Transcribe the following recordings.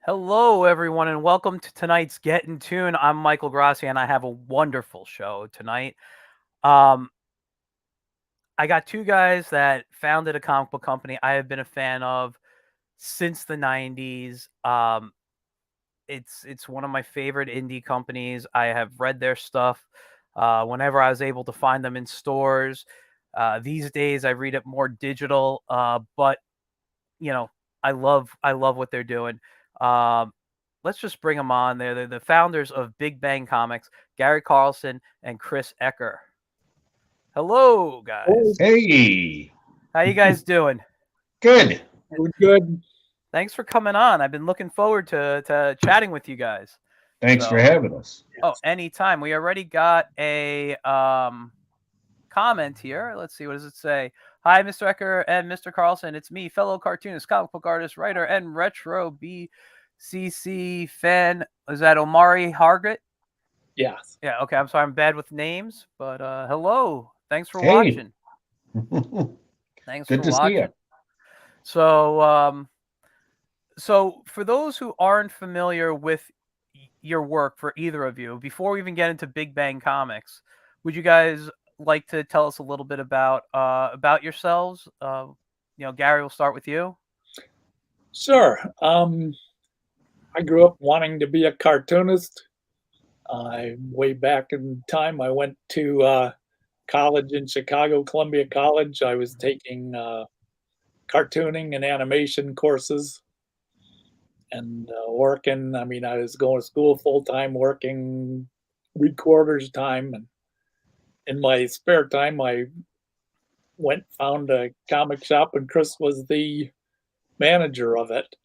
Hello, everyone, and welcome to tonight's Get in Tune. I'm Michael Grassi, and I have a wonderful show tonight. Um, I got two guys that founded a comic book company I have been a fan of since the '90s. It's one of my favorite indie companies. I have read their stuff whenever I was able to find them in stores. These days, I read it more digital, but you know, I love what they're doing. Um, let's just bring them on. They're the founders of Big Bang Comics, Gary Carlson and Chris Ecker. Hello, Oh, guys. Hey, How you guys doing? good. we're good. Thanks for coming on. I've been looking forward to chatting with you guys. Thanks for So, having us. oh, Yes. anytime. We already got a comment here. Let's see, what does it say? Hi, Mr. Ecker and Mr. Carlson. It's me, fellow cartoonist, comic book artist, writer, and retro BCC fan. Is that Omari Hargett? Yes. Yeah, okay. I'm sorry, I'm bad with names, but hello. Thanks for Hey, watching. Thanks good for to see you. watching. So, so for those who aren't familiar with your work, for either of you, before we even get into Big Bang Comics, would you guys like to tell us a little bit about yourselves? Gary, we'll start with you. Sure. I grew up wanting to be a cartoonist. Way back in time, I went to college in Chicago, Columbia College. I was taking cartooning and animation courses and working. I mean, I was going to school full time, working 3/4 time. And in my spare time, I went found a comic shop, and Chris was the manager of it,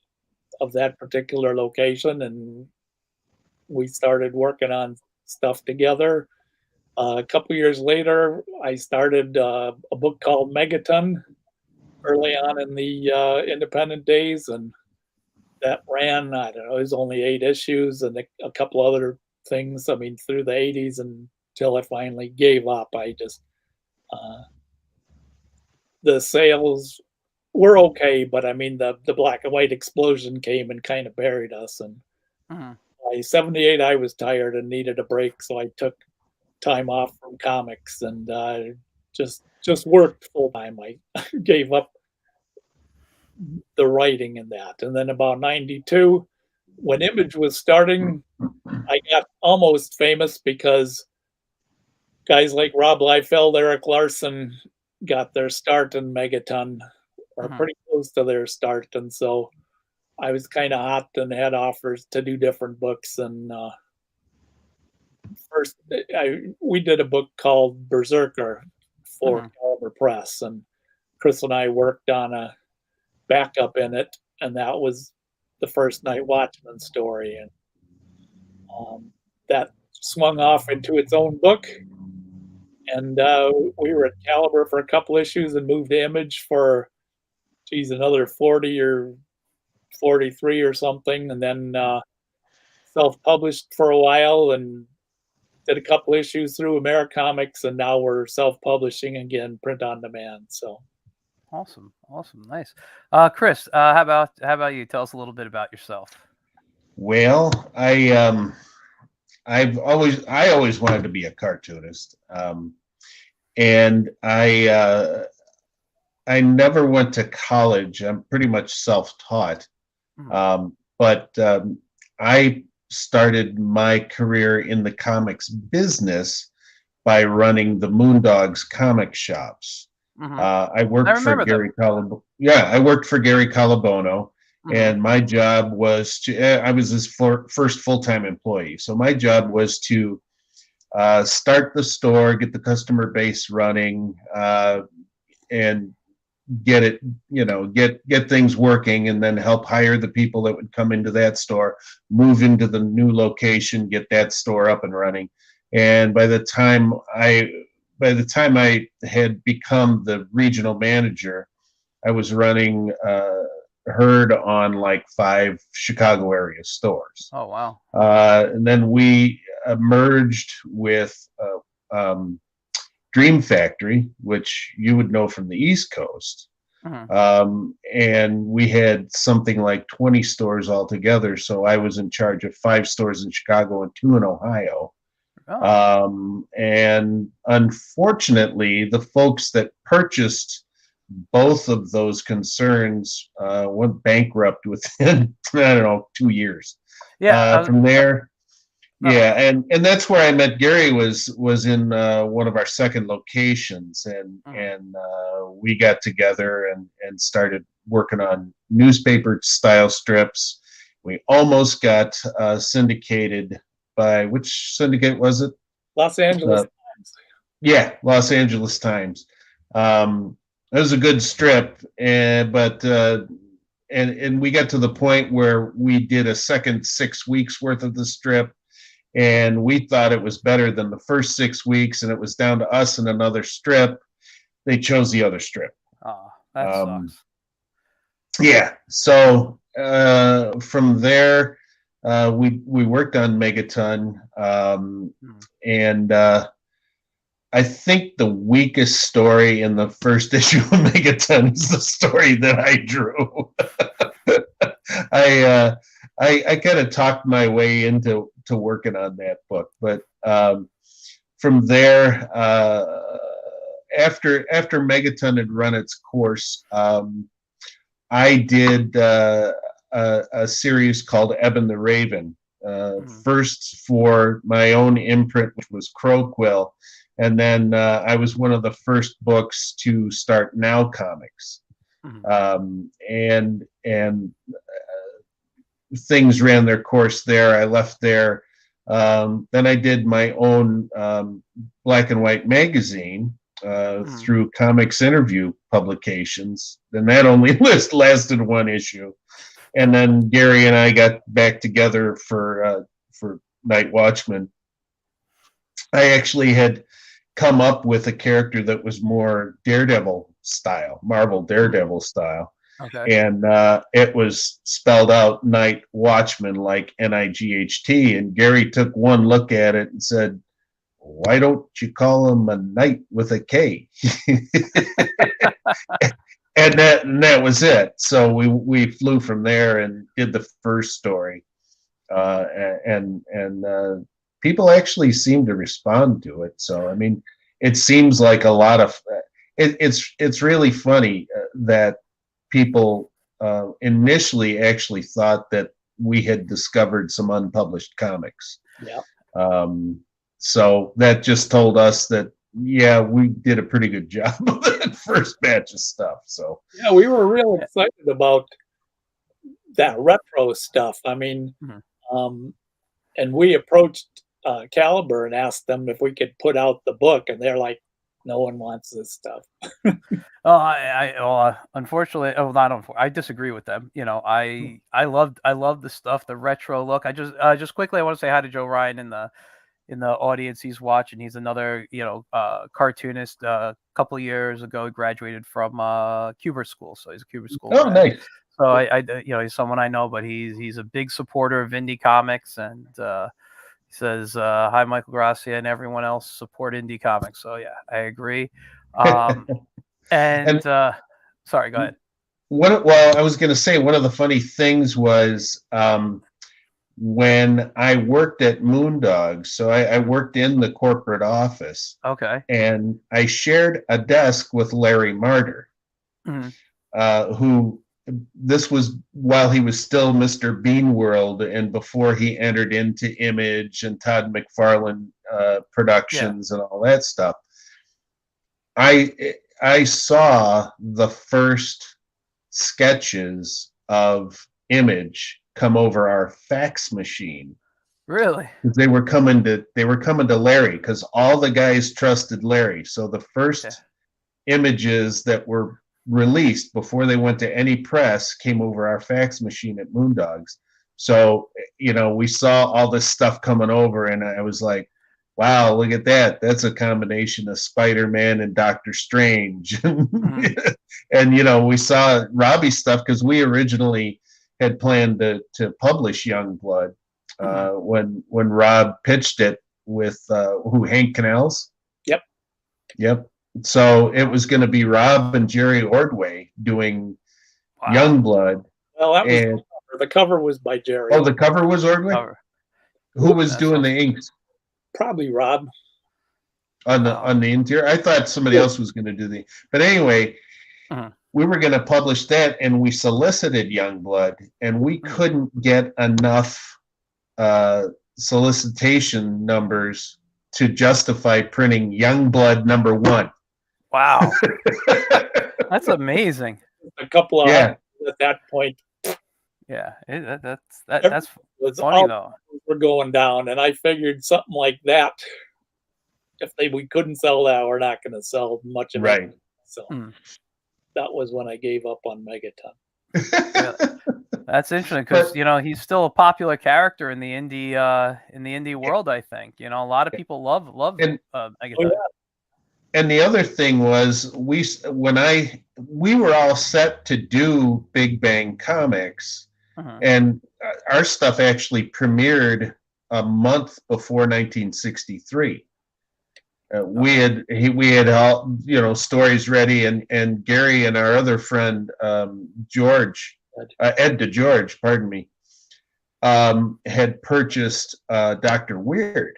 of that particular location, and we started working on stuff together. A couple years later, I started a book called Megaton early on in the independent days, and that ran, I don't know, it was only 8 issues and a couple other things. I mean, through the 80s until I finally gave up. I just, uh, the sales were okay, but I mean, the black and white explosion came and kind of buried us. And Mhm. by 78, I was tired and needed a break, so I took time off from comics and just worked full time. I gave up the writing in that, and then about 92, when Image was starting, I got almost famous because guys like Rob Liefeld, Eric Larson got their start in Megaton, or Mhm. pretty close to their start, and so I was kind of hot and had offers to do different books. And first, we did a book called Berserker for Mhm. Caliber Press, and Chris and I worked on a backup in it, and that was the first Night Watchman story, and that swung off into its own book. And we were at Caliber for a couple issues and moved to Image for, geez, another 40 or 43 or something, and then self-published for a while and did a couple issues through Americomics, and now we're self-publishing again, print on demand. So Awesome, awesome, nice. Chris, how about you? Tell us a little bit about yourself. Well, I always wanted to be a cartoonist, and I never went to college. I'm pretty much self-taught, Mhm. but I started my career in the comics business by running the Moondogs comic shops. Mhm. I I worked for remember them. Gary Calab. Yeah, I worked for Gary Calabono, Mhm. and my job was to. I was his first full-time employee, so my job was to start the store, get the customer base running, and get it, get things working, and then help hire the people that would come into that store, move into the new location, get that store up and running. And by the time I had become the regional manager, I was running herd on like 5 Chicago area stores. Oh wow. Okay. And then we merged with Dream Factory, which you would know from the East Coast. And we had something like 20 stores altogether. So I was in charge of 5 stores in Chicago and 2 in Ohio. And unfortunately, the folks that purchased both of those concerns went bankrupt within, I don't know, 2 years. From there, and that's where I met Gary, was in one of our second locations, and we got together and started working on newspaper style strips. We almost got syndicated by, which syndicate was it? Los Angeles Times. Yeah, Los Angeles Times. It was a good strip, but we got to the point where we did a second 6 weeks worth of the strip, and we thought it was better than the first 6 weeks, and it was down to us and another strip. They chose the other strip. Oh, that sucks. Yeah. So from there, we worked on Megaton, and I think the weakest story in the first issue of Megaton is the story that I drew. I kind of talked my way into working on that book, but from there, after Megaton had run its course, I did a series called Eben the Raven, first for my own imprint, which was Crowquill, and then I was one of the first books to start Now Comics, and things ran their course there. I left there. Then I did my own black and white magazine through Comics Interview Publications, and that only lasted 1 issue. And then Gary and I got back together for Night Watchman. I actually had come up with a character that was more Daredevil style, Marvel Daredevil style. Okay. And it was spelled out Night Watchman, like Night. And Gary took one look at it and said, "Why don't you call him a knight with a K?" and that was it. So we flew from there and did the first story, and people actually seem to respond to it. So I mean, it seems like a lot of it's really funny that people initially actually thought that we had discovered some unpublished comics. Yeah. So that just told us that, yeah, we did a pretty good job of that first batch of stuff. So yeah, we were real excited about that retro stuff. I mean, and we approached Caliber and asked them if we could put out the book, and they're like, "No one wants this stuff." Unfortunately, I disagree with them. You know, I love the stuff, the retro look. I just quickly, I want to say hi to Joe Ryan in the audience. He's watching. He's another, cartoonist. A couple of years ago, he graduated from Kubert School, so he's a Kubert School. Oh, nice. So I he's someone I know, but he's a big supporter of indie comics, and he says, "Hi, Michael Gracia and everyone else, support indie comics." So yeah, I agree. And sorry, go ahead. Well, I was going to say, one of the funny things was when I worked at Moondog, so I worked in the corporate office. Okay. And I shared a desk with Larry Martyr, who, this was while he was still Mr. Bean World and before he entered into Image and Todd McFarlane Productions and all that stuff. I saw the first sketches of Image come over our fax machine. Really? They were coming to Larry, because all the guys trusted Larry. So the first images that were released before they went to any press came over our fax machine at Moondogs. So, we saw all this stuff coming over, and I was like, wow, look at that. That's a combination of Spider-Man and Doctor Strange. And, we saw Robbie's stuff, because we originally had planned to publish Youngblood when Rob pitched it with Hank Canals. Yep. So it was going to be Rob and Jerry Ordway doing Wow. Youngblood. Well, that was And the cover was by Jerry. oh, the cover was Ordway. Cover. Who was That doing sounds- the inks Probably Rob. on the Wow. on the interior? I thought somebody else was going to do the. But anyway, we were going to publish that, and we solicited Youngblood, and we couldn't get enough solicitation numbers to justify printing Youngblood #1. Wow. That's amazing. A couple of Yeah. at that point Yeah, that's was funny all though. were going down, and I figured something like that. If we couldn't sell that, we're not going to sell much of Right. it. So Hmm. that was when I gave up on Megaton. That's interesting because But- he's still a popular character in the indie world. I think a lot of people love And- Megaton. Oh, yeah. And the other thing was we were all set to do Big Bang Comics, and our stuff actually premiered a month before 1963. We had all stories ready, and Gary and our other friend George, Ed DeGeorge, pardon me, had purchased Dr. Weird.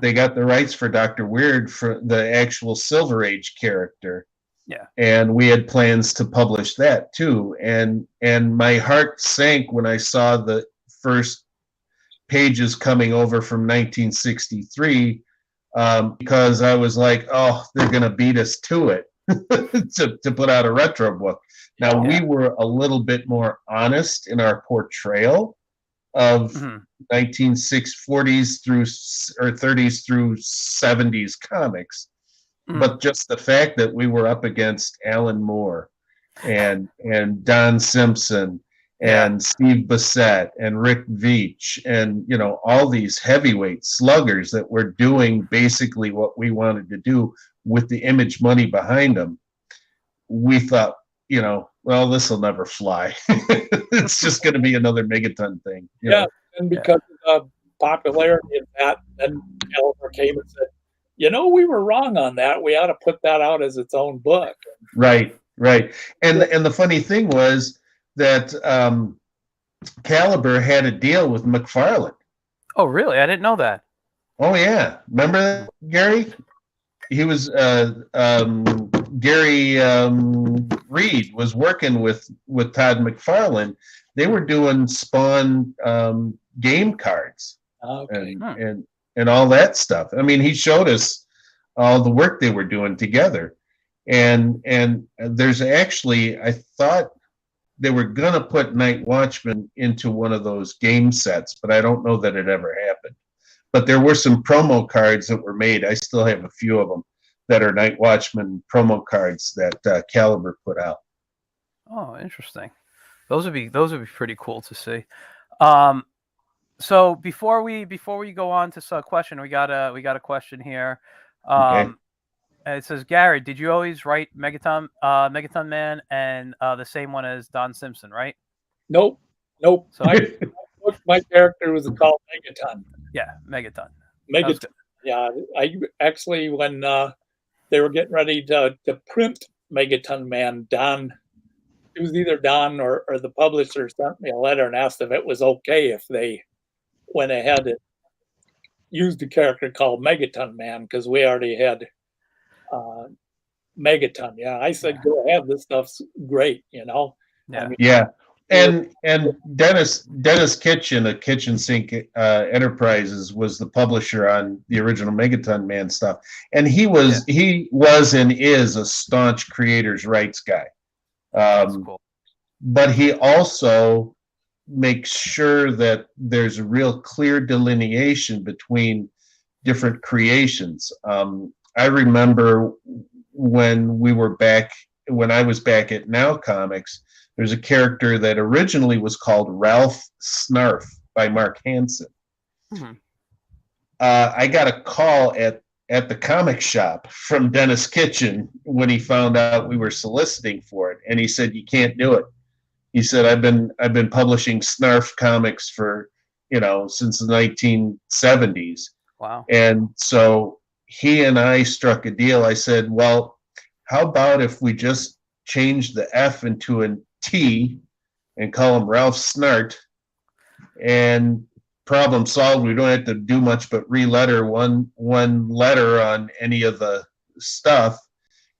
They got the rights for Dr. Weird for the actual Silver Age character. Yeah. And we had plans to publish that too. And my heart sank when I saw the first pages coming over from 1963, because I was like, oh, they're going to beat us to it to put out a retro book. Now, we were a little bit more honest in our portrayal of 1940s through or 30s through 70s comics, but just the fact that we were up against Alan Moore and Don Simpson and Steve Bissett and Rick Veitch and all these heavyweight sluggers that were doing basically what we wanted to do with the Image money behind them, we thought, well, this will never fly. It's just going to be another Megaton thing. Yeah, and because of the popularity of that, then Caliber came and said, we were wrong on that. We ought to put that out as its own book. Right. And the funny thing was that Caliber had a deal with McFarlane. Oh, really? I didn't know that. Oh, yeah. Remember that, Gary? He was Gary Reed was working with Todd McFarlane. They were doing Spawn game cards and all that stuff. I mean, he showed us all the work they were doing together. And there's actually, I thought they were gonna put Night Watchman into one of those game sets, but I don't know that it ever happened. But there were some promo cards that were made. I still have a few of them that are Night Watchman promo cards that Caliber put out. Oh, interesting. Those would be pretty cool to see. So before we go on to a question, we got a question here. Okay. It says, Gary, did you always write Megaton Man and the same one as Don Simpson, right? Nope. So My character was called Megaton. yeah, Megaton. Megaton. Yeah, I actually, when they were getting ready to print Megaton Man, it was either Don or the publisher sent me a letter and asked if it was okay if they went ahead and used a character called Megaton Man, because we already had Megaton. Yeah, I said, go ahead. This stuff's great, Yeah. I mean, Yeah. And Dennis Kitchen of Kitchen Sink Enterprises was the publisher on the original Megaton Man stuff, and he was and is a staunch creators' rights guy. That's cool. But he also makes sure that there's a real clear delineation between different creations. I remember when I was back at Now Comics, there's a character that originally was called Ralph Snarf by Mark Hansen. I got a call at the comic shop from Dennis Kitchen when he found out we were soliciting for it, and he said, you can't do it. He said, I've been publishing Snarf comics for since the 1970s. Wow. And so he and I struck a deal. I said, well, how about if we just change the F into a T and call him Ralph Snart, and problem solved. We don't have to do much but re-letter one letter on any of the stuff.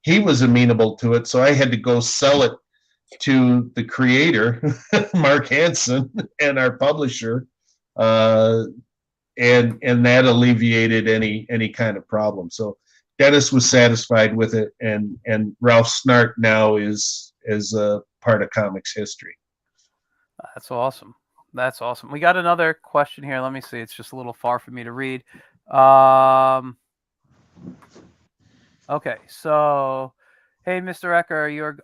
He was amenable to it, so I had to go sell it to the creator, Mark Hansen, and our publisher, and that alleviated any kind of problem. So Dennis was satisfied with it, and Ralph Snart now is a part of comics history. That's awesome. That's awesome. We got another question here. Let me see. It's just a little far for me to read. Okay, so hey, Mr. Ecker,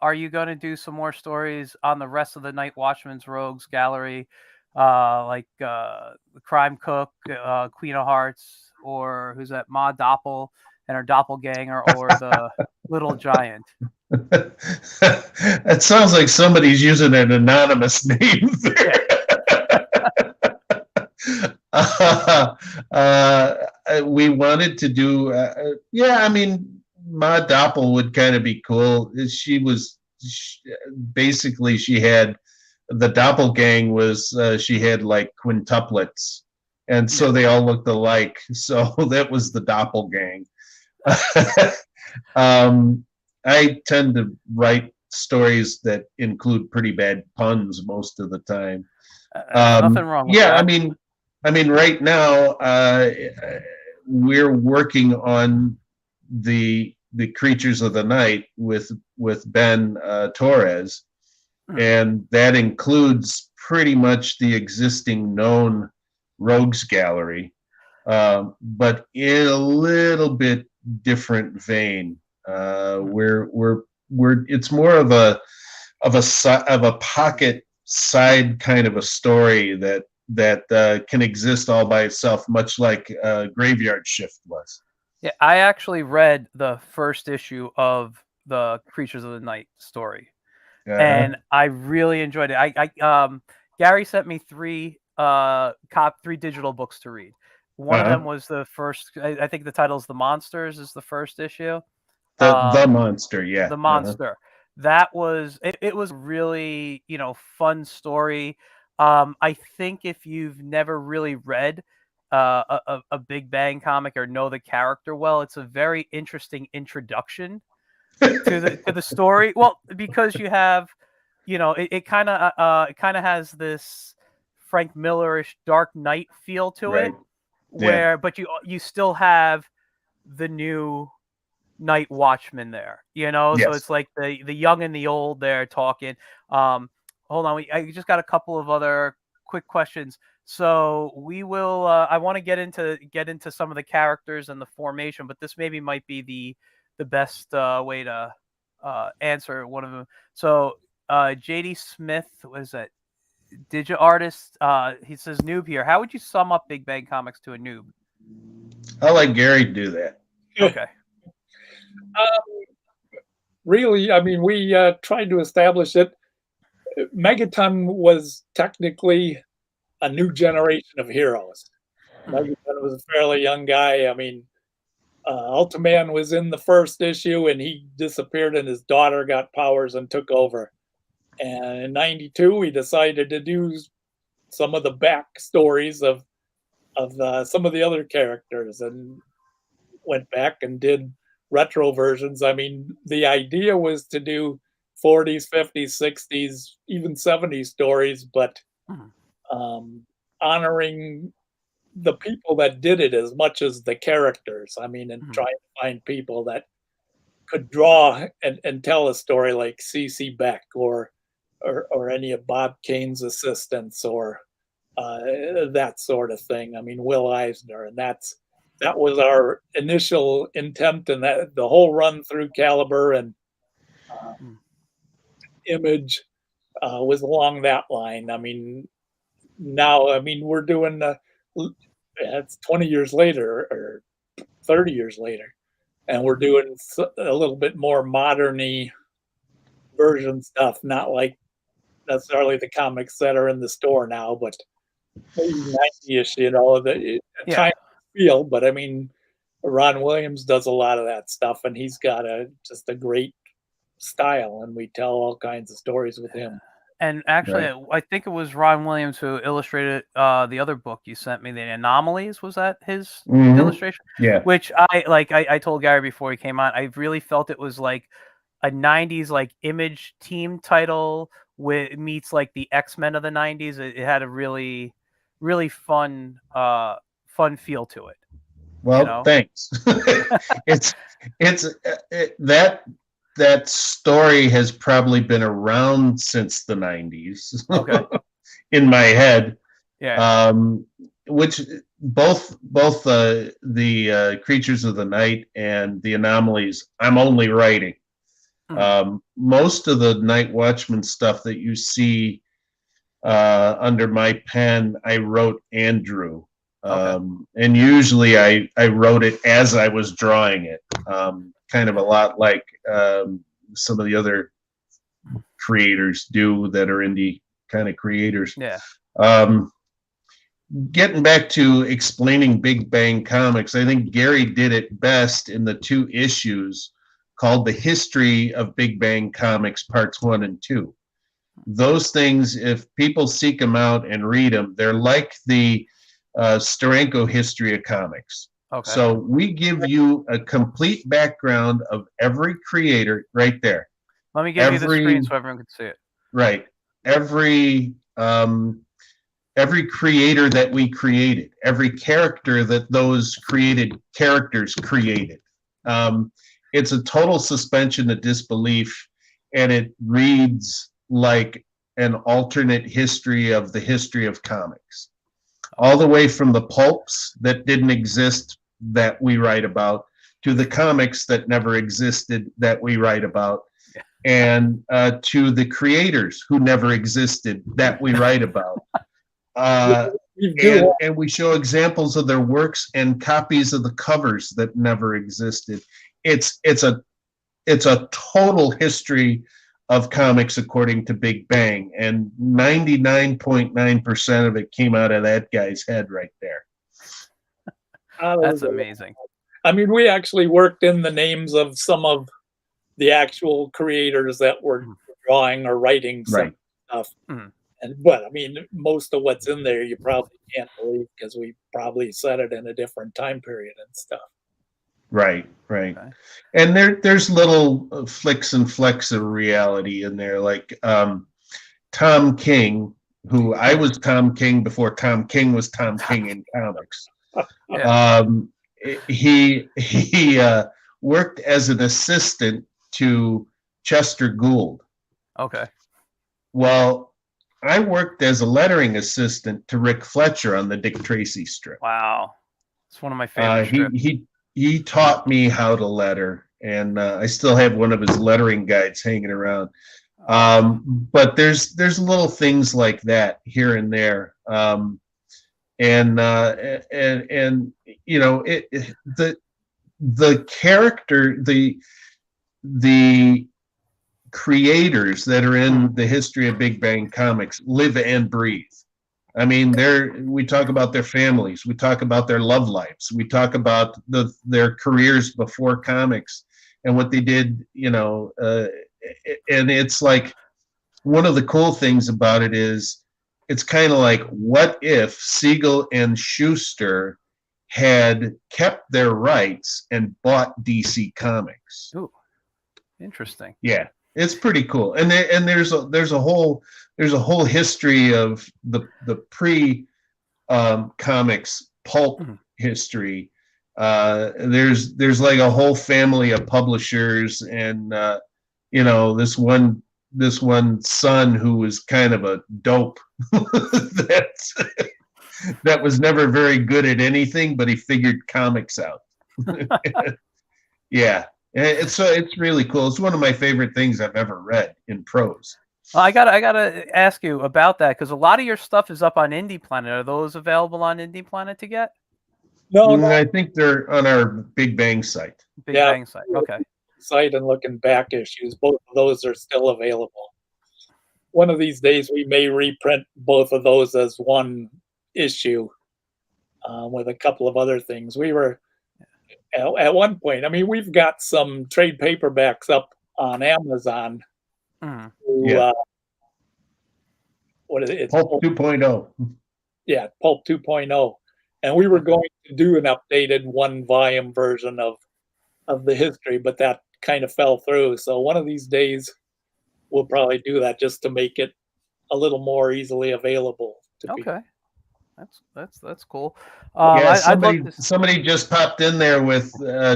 are you going to do some more stories on the rest of the Night Watchman's Rogues Gallery, like the Crime Cook, Queen of Hearts, or who's that, Ma Doppel and her doppelganger, or the Little Giant? That sounds like somebody's using an anonymous name there. We wanted to do, I mean, Ma Doppel would kind of be cool. Basically, she had, the doppelgang was, she had like quintuplets, and so they all looked alike. So that was the doppelgang. I tend to write stories that include pretty bad puns most of the time. Nothing wrong with that. I mean, right now we're working on the Creatures of the Night with Ben Torres, and that includes pretty much the existing known Rogues Gallery, but in a little bit different vein. It's more of a pocket side kind of a story that can exist all by itself, much like Graveyard Shift was. Yeah, I actually read the first issue of the Creatures of the Night story, and I really enjoyed it. Gary sent me three digital books to read. One of them was the first. I think the title is "The Monsters" is the first issue. The Monster, yeah. The Monster. That was it was really, fun story. I think if you've never really read a Big Bang comic or know the character well, it's a very interesting introduction to the story. Well, because you have, it kind of has this Frank Millerish Dark Knight feel to it, but you still have the new Night Watchman there, so it's like the young and the old there talking. Hold on, I just got a couple of other quick questions, so we will I want to get into some of the characters and the formation, but this maybe might be the best way to answer one of them. So JD Smith, what is that, Digit Artist, he says, noob here, how would you sum up Big Bang Comics to a noob? I'll let Gary do that. Okay. Really, I mean, we tried to establish it. Megaton was technically a new generation of heroes. Megaton was a fairly young guy. I mean, Ultraman was in the first issue, and he disappeared, and his daughter got powers and took over. And in '92, we decided to do some of the backstories of some of the other characters, and went back and did retro versions. I mean, the idea was to do 40s, 50s, 60s, even 70s stories, but honoring the people that did it as much as the characters. I mean, and trying to find people that could draw and tell a story, like C.C. Beck or any of Bob Kane's assistants, or that sort of thing. I mean, Will Eisner, and that was our initial intent, and that the whole run through Caliber and Image was along that line. I mean, now, I mean, we're doing it's 20 years later or 30 years later, and we're doing a little bit more modern-y version stuff, not like necessarily the comics that are in the store now, but maybe 90-ish, the time feel. But I mean, Ron Williams does a lot of that stuff, and he's got just a great style, and we tell all kinds of stories with him. And actually, Right. I think it was Ron Williams who illustrated the other book you sent me, The Anomalies. Was that his Mhm. illustration? Yeah. Which I told Gary before he came on, I really felt it was like a 90s like Image team title with meets like the X-Men of the 90s. It had a really, really fun feel to it. Well, You know? thanks. it's that story has probably been around since the 90s. Okay. In my head. Yeah. Which both the Creatures of the Night and the Anomalies, I'm only writing. Most of the Night Watchman stuff that you see under my pen, I wrote and drew. And usually I wrote it as I was drawing it, kind of a lot like some of the other creators do that are indie kind of creators. Yeah. Getting back to explaining Big Bang Comics, I think Gary did it best in the 2 issues called The History of Big Bang Comics Parts 1 and 2. Those things, if people seek them out and read them, they're like the Steranko history of comics. Okay. So we give you a complete background of every creator right there. Let me give you the screen so everyone can see it. Right. Every creator that we created, every character that those created characters created. It's a total suspension of disbelief, and it reads like an alternate history of the history of comics. All the way from the pulps that didn't exist that we write about to the comics that never existed that we write about, and to the creators who never existed that we write about. And we show examples of their works and copies of the covers that never existed. It's a total history of comics according to Big Bang, and 99.9% of it came out of that guy's head right there. That's amazing. I mean, we actually worked in the names of some of the actual creators that were drawing or writing some stuff. But I mean, most of what's in there you probably can't believe because we probably said it in a different time period and stuff. Right. And there's little flicks and flecks of reality in there, like Tom King, who I was Tom King before Tom King was Tom King in comics. He worked as an assistant to Chester Gould. Okay. Well, I worked as a lettering assistant to Rick Fletcher on the Dick Tracy strip. Wow. It's one of my favorite strips. He taught me how to letter, and I still have one of his lettering guides hanging around. But there's little things like that here and there. And you know, the character, the creators that are in the history of Big Bang Comics live and breathe. I mean, we talk about their families, we talk about their love lives, we talk about their careers before comics and what they did, you know, and it's like, one of the cool things about it is it's kind of like, what if Siegel and Schuster had kept their rights and bought DC Comics? Ooh, interesting. Yeah, it's pretty cool. And there's a whole history of the pre comics pulp history. There's like a whole family of publishers, and you know, this one son who was kind of a dope that was never very good at anything, but he figured comics out. Yeah. It's really cool. It's one of my favorite things I've ever read in prose. Well, I gotta ask you about that, because a lot of your stuff is up on Indie Planet. Are those available on Indie Planet to get? No, I think they're on our Big Bang site. Big Bang site. Okay. Site and looking back issues. Both of those are still available. One of these days we may reprint both of those as one issue with a couple of other things. We were at one point. I mean, we've got some trade paperbacks up on Amazon. Mhm. Who, Yeah. what is it? It's Pulp 2.0. Yeah, Pulp 2.0. And we were going to do an updated 1-volume version of the history, but that kind of fell through. So one of these days, we'll probably do that just to make it a little more easily available to people. Okay. That's cool. Yeah, I'd love to. somebody just popped in there with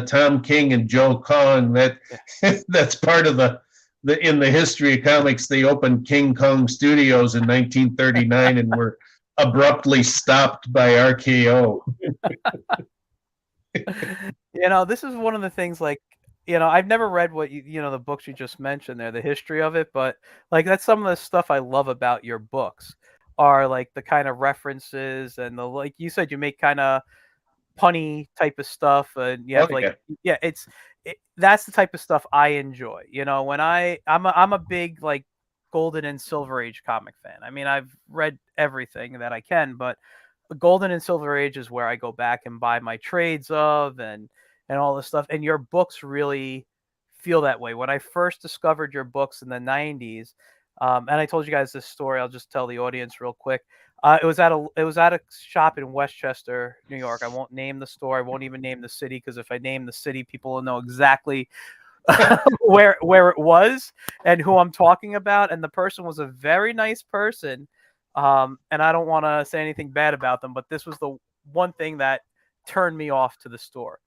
Tom King and Joe Kong. That that's part of the in the history of comics. They opened King Kong Studios in 1939 and were abruptly stopped by RKO. This is one of the things, like, I've never read what the books you just mentioned there, the history of it, but like that's some of the stuff I love about your books are like the kind of references and the, like you said, you make kind of punny type of stuff, and you have Yeah. that's the type of stuff I enjoy. When I'm a big like Golden and Silver Age comic fan. I mean, I've read everything that I can, but the Golden and Silver Age is where I go back and buy my trades of and all this stuff. And your books really feel that way. When I first discovered your books in the 90s, and I told you guys this story, I'll just tell the audience real quick. It was at a shop in Westchester, New York. I won't name the store. I won't even name the city, because if I name the city, people will know exactly where it was and who I'm talking about. And the person was a very nice person. And I don't want to say anything bad about them, but this was the one thing that turned me off to the store.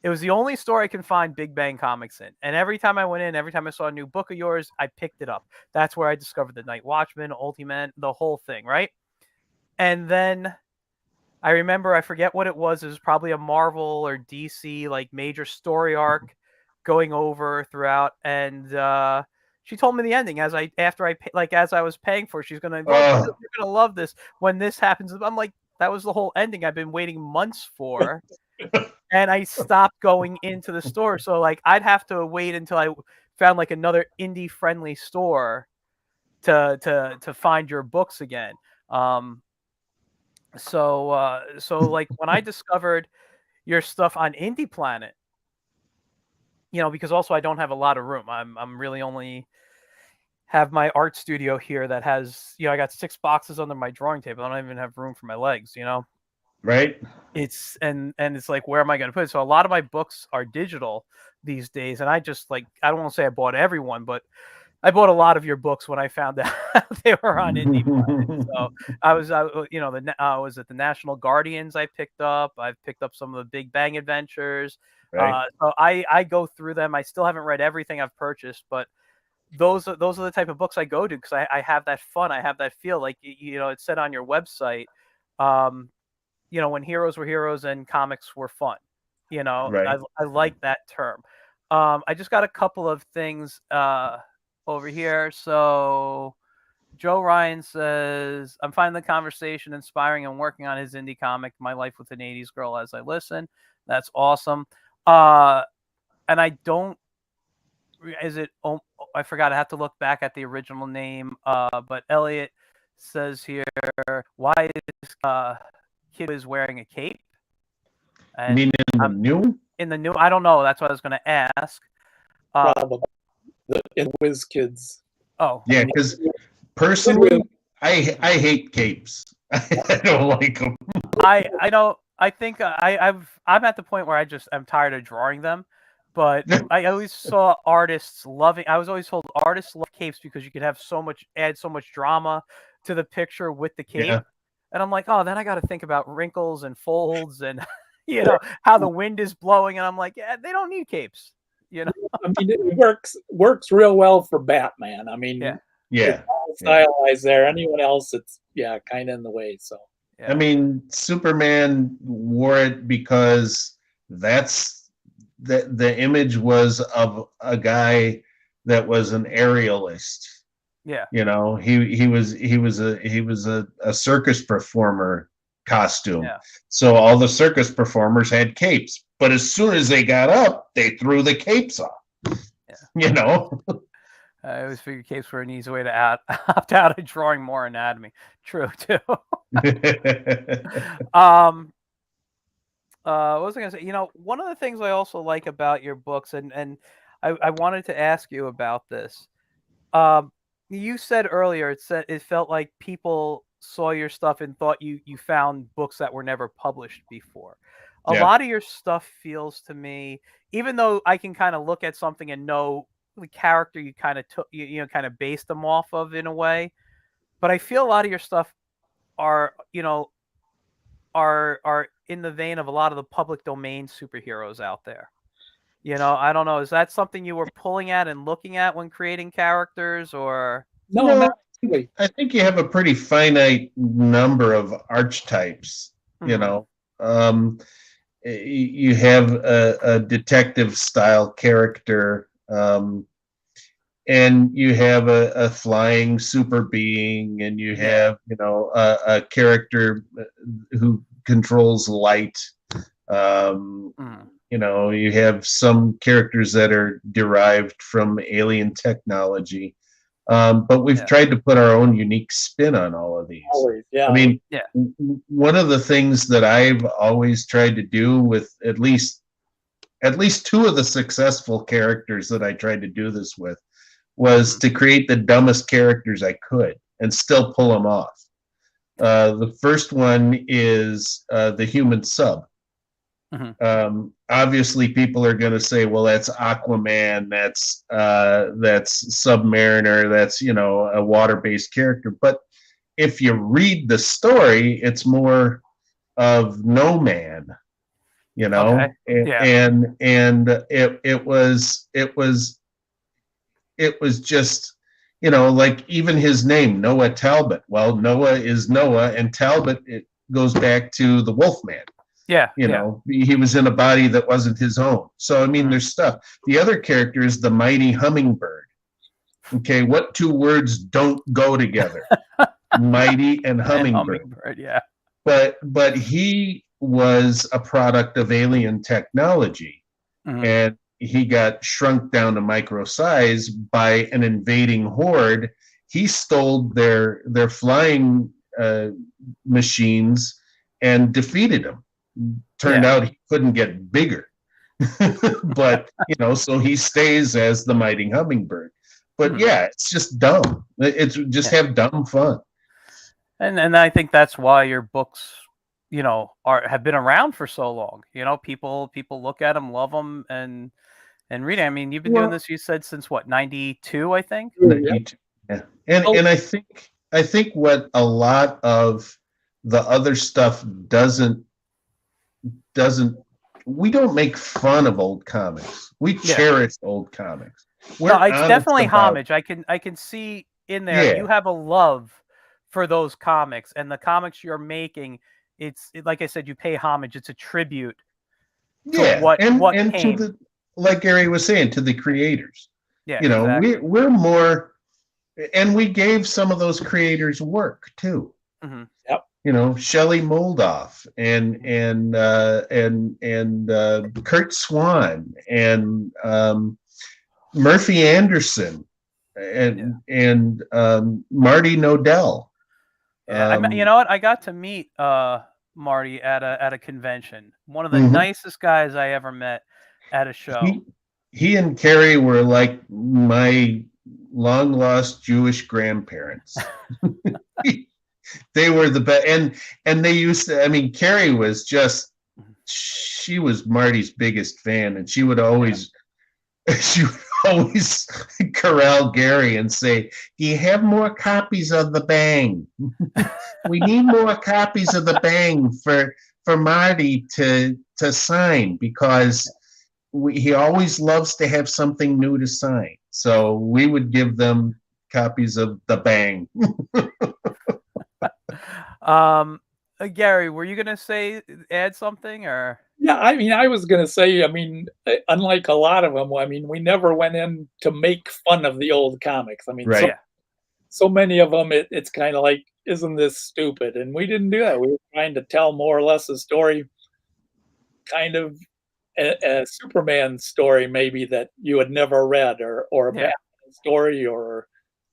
It was the only store I can find Big Bang comics in. And every time I went in, every time I saw a new book of yours, I picked it up. That's where I discovered the Night Watchman, Ultimate, the whole thing, right? And then I remember, I forget what it was. It was probably a Marvel or DC like major story arc going over throughout. And she told me the ending as I was paying for it. She's gonna you're gonna love this when this happens. I'm like, that was the whole ending I've been waiting months for. And I stopped going into the store. So like I'd have to wait until I found like another indie friendly store to find your books again. So like when I discovered your stuff on Indie Planet, because also I don't have a lot of room. I'm really only have my art studio here that has, I got 6 boxes under my drawing table. I don't even have room for my legs, Right. It's and it's like, where am I going to put it? So a lot of my books are digital these days, and I just like, I don't want to say I bought everyone, but I bought a lot of your books when I found out they were on Indie Planet. So I was at the National Guardians. I picked up. I've picked up some of the Big Bang Adventures. Right. So I go through them. I still haven't read everything I've purchased, but those are the type of books I go to, because I have that fun. I have that feel, like it said on your website. When heroes were heroes and comics were fun. Right. I like that term. I just got a couple of things over here. So Joe Ryan says, I'm finding the conversation inspiring and working on his indie comic, My Life with an 80s Girl, as I listen. That's awesome. And I don't, is it, I forgot, I have to look back at the original name. But Elliot says here, why is kid is wearing a cape? And you mean in the new? In the new, I don't know. That's what I was going to ask. Probably in Whiz Kids. Oh, yeah, because personally, I hate capes. I don't like them. I know. I think I'm at the point where I'm tired of drawing them, but I always saw artists loving. I was always told artists love capes because you could add so much drama to the picture with the cape. Yeah. And I'm like, oh, then I got to think about wrinkles and folds and how the wind is blowing. And I'm like, yeah, they don't need capes. I mean, it works real well for Batman. I mean, yeah, stylized there. Anyone else, it's kind of in the way. So I mean, Superman wore it because that's the image was of a guy that was an aerialist. Yeah. He was a circus performer costume. Yeah. So all the circus performers had capes, but as soon as they got up, they threw the capes off. Yeah. I always figured capes were an easy way to opt out of drawing more anatomy. True too. what was I gonna say? One of the things I also like about your books, and I wanted to ask you about this. Um, you said earlier it felt like people saw your stuff and thought you found books that were never published before. A Yeah. lot of your stuff feels to me, even though I can kind of look at something and know the character you kind of took, kind of based them off of in a way, but I feel a lot of your stuff are, are in the vein of a lot of the public domain superheroes out there. I don't know. Is that something you were pulling at and looking at when creating characters, or? No, No, not really. I think you have a pretty finite number of archetypes. You know, you have a detective style character, and you have a flying super being, and you have a character who controls light. You have some characters that are derived from alien technology. But we've tried to put our own unique spin on all of these. Always, yeah. I mean, one of the things that I've always tried to do with at least two of the successful characters that I tried to do this with was to create the dumbest characters I could and still pull them off. The first one is the human sub. Obviously, people are going to say, "Well, that's Aquaman, that's Submariner, that's a water-based character." But if you read the story, it's more of no man, Okay. and it was just like even his name, Noah Talbot. Well, Noah is Noah, and Talbot, it goes back to the Wolfman. He was in a body that wasn't his own. So, I mean, there's stuff. The other character is the Mighty Hummingbird. Okay, what two words don't go together? Mighty and hummingbird. But he was a product of alien technology, and he got shrunk down to micro size by an invading horde. He stole their flying machines and defeated them. Turned out he couldn't get bigger, but so he stays as the Mighty Hummingbird. But it's just dumb. It's just have dumb fun. And I think that's why your books, have been around for so long. People look at them, love them, and read it. I mean, you've been doing this, you said, since what, 92, I think? 92. Yeah. And I think what a lot of the other stuff doesn't, we don't make fun of old comics. We cherish old comics. No, it's definitely homage. I can see in there you have a love for those comics, and the comics you're making. Like I said, you pay homage. It's a tribute to what came. To the, like Gary was saying, to the creators. Yeah, exactly. we're more, and we gave some of those creators work too. Yep. Shelley Moldoff and Kurt Swan and Murphy Anderson and Marty Nodell. You know what? I got to meet Marty at a convention. One of the nicest guys I ever met at a show. He and Carrie were like my long lost Jewish grandparents. They were the best, and they used to. I mean, Carrie was she was Marty's biggest fan, and she would always corral Gary and say, "Do you have more copies of the Bang? We need more copies of the Bang for Marty to sign, because he always loves to have something new to sign." So we would give them copies of the Bang. Gary, were you gonna add something, or? Yeah, I mean, I was going to say, I mean, unlike a lot of them, I mean, we never went in to make fun of the old comics. I mean, so many of them, it's kind of like, isn't this stupid? And we didn't do that. We were trying to tell more or less a story, kind of a Superman story maybe that you had never read, or a Batman story, or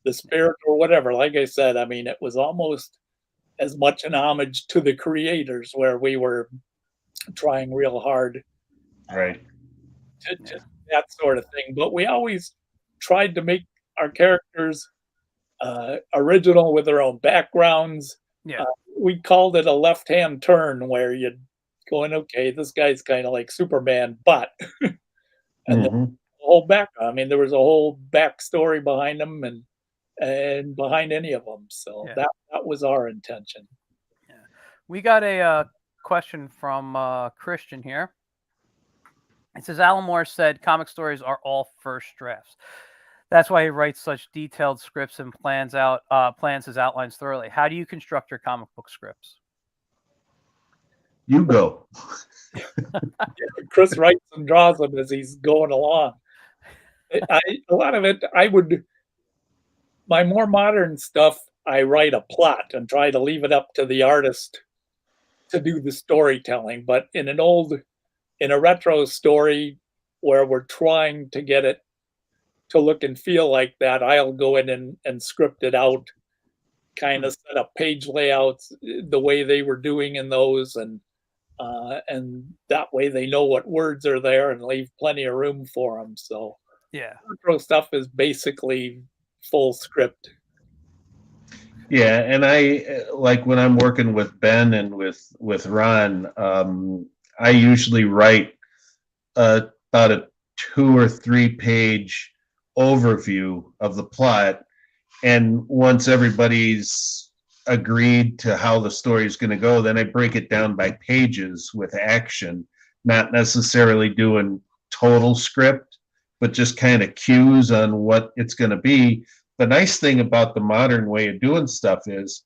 the Spirit, or whatever. Like I said, I mean, it was almost as much an homage to the creators, where we were trying real hard Right. to just that sort of thing. But we always tried to make our characters original with their own backgrounds. Yeah. We called it a left-hand turn, where you'd going, okay, this guy's kind of like Superman, but and the Mhm. whole background. I mean, there was a whole backstory behind them, and behind any of them. So Yeah. that was our intention. Yeah. We got a question from Christian here. It says Alan Moore said comic stories are all first drafts. That's why he writes such detailed scripts and plans his outlines thoroughly. How do you construct your comic book scripts? You go. Chris writes and draws them as he's going along. A lot of it, my more modern stuff, I write a plot and try to leave it up to the artist to do the storytelling. But in a retro story where we're trying to get it to look and feel like that, I'll go in and script it out, kind of set up page layouts the way they were doing in those, and that way they know what words are there and leave plenty of room for them. So Yeah. retro stuff is basically full script. Yeah, and I like when I'm working with Ben and with Ron, I usually write about a 2 or 3 page overview of the plot, and once everybody's agreed to how the story is going to go, then I break it down by pages with action, not necessarily doing total script, but just kind of cues on what it's going to be. The nice thing about the modern way of doing stuff is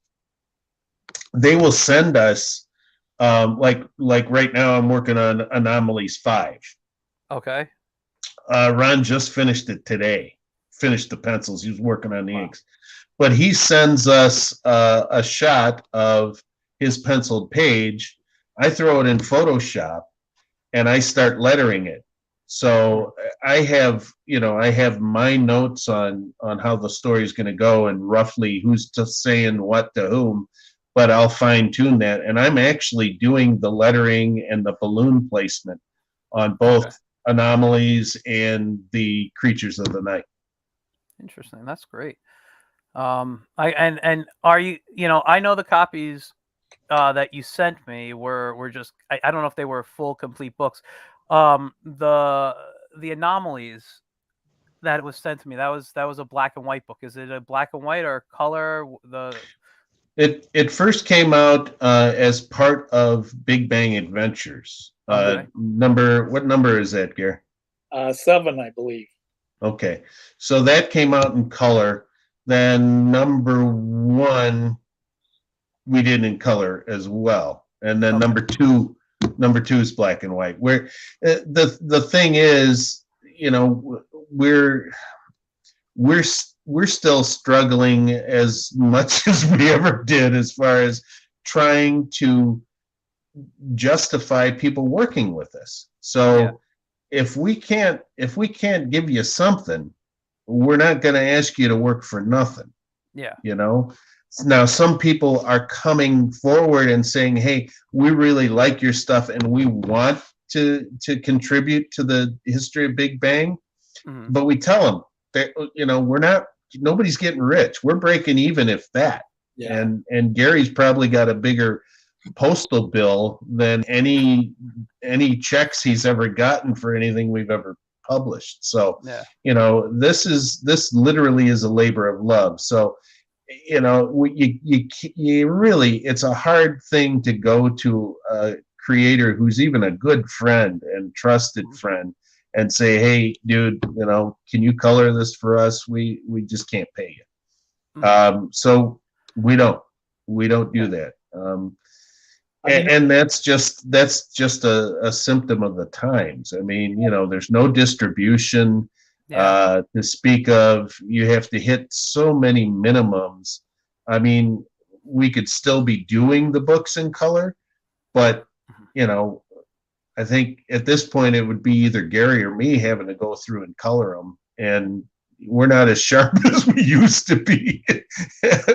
they will send us, like right now I'm working on Anomalies 5. Okay. Ron just finished it today, finished the pencils. He was working on the inks. But he sends us a shot of his penciled page. I throw it in Photoshop and I start lettering it. So I have my notes on how the story is going to go and roughly who's just saying what to whom, but I'll fine tune that. And I'm actually doing the lettering and the balloon placement on both Anomalies and the Creatures of the Night. Interesting. That's great. And are you, I know the copies that you sent me were just, I don't know if they were full complete books. The Anomalies that was sent to me, that was a black and white book. Is it a black and white or color? It first came out as part of Big Bang Adventures. Okay. What number is that, Gary? 7, I believe. Okay, so that came out in color. Then number 1 we did in color as well, and then number two is black and white. Where the thing is, we're still struggling as much as we ever did as far as trying to justify people working with us. So if we can't give you something, we're not going to ask you to work for nothing. Yeah. Now some people are coming forward and saying, hey, we really like your stuff and we want to contribute to the history of Big Bang. Mm-hmm. But we tell them that, nobody's getting rich. We're breaking even, if that. Yeah. And Gary's probably got a bigger postal bill than any checks he's ever gotten for anything we've ever published. So, this literally is a labor of love. So, you really, it's a hard thing to go to a creator who's even a good friend and trusted friend and say, hey, dude, can you color this for us? We just can't pay you. Mm-hmm. So we don't do that. And that's just a symptom of the times. I mean, there's no distribution to speak of. You have to hit so many minimums. I mean, we could still be doing the books in color, but I think at this point it would be either Gary or me having to go through and color them, and we're not as sharp as we used to be,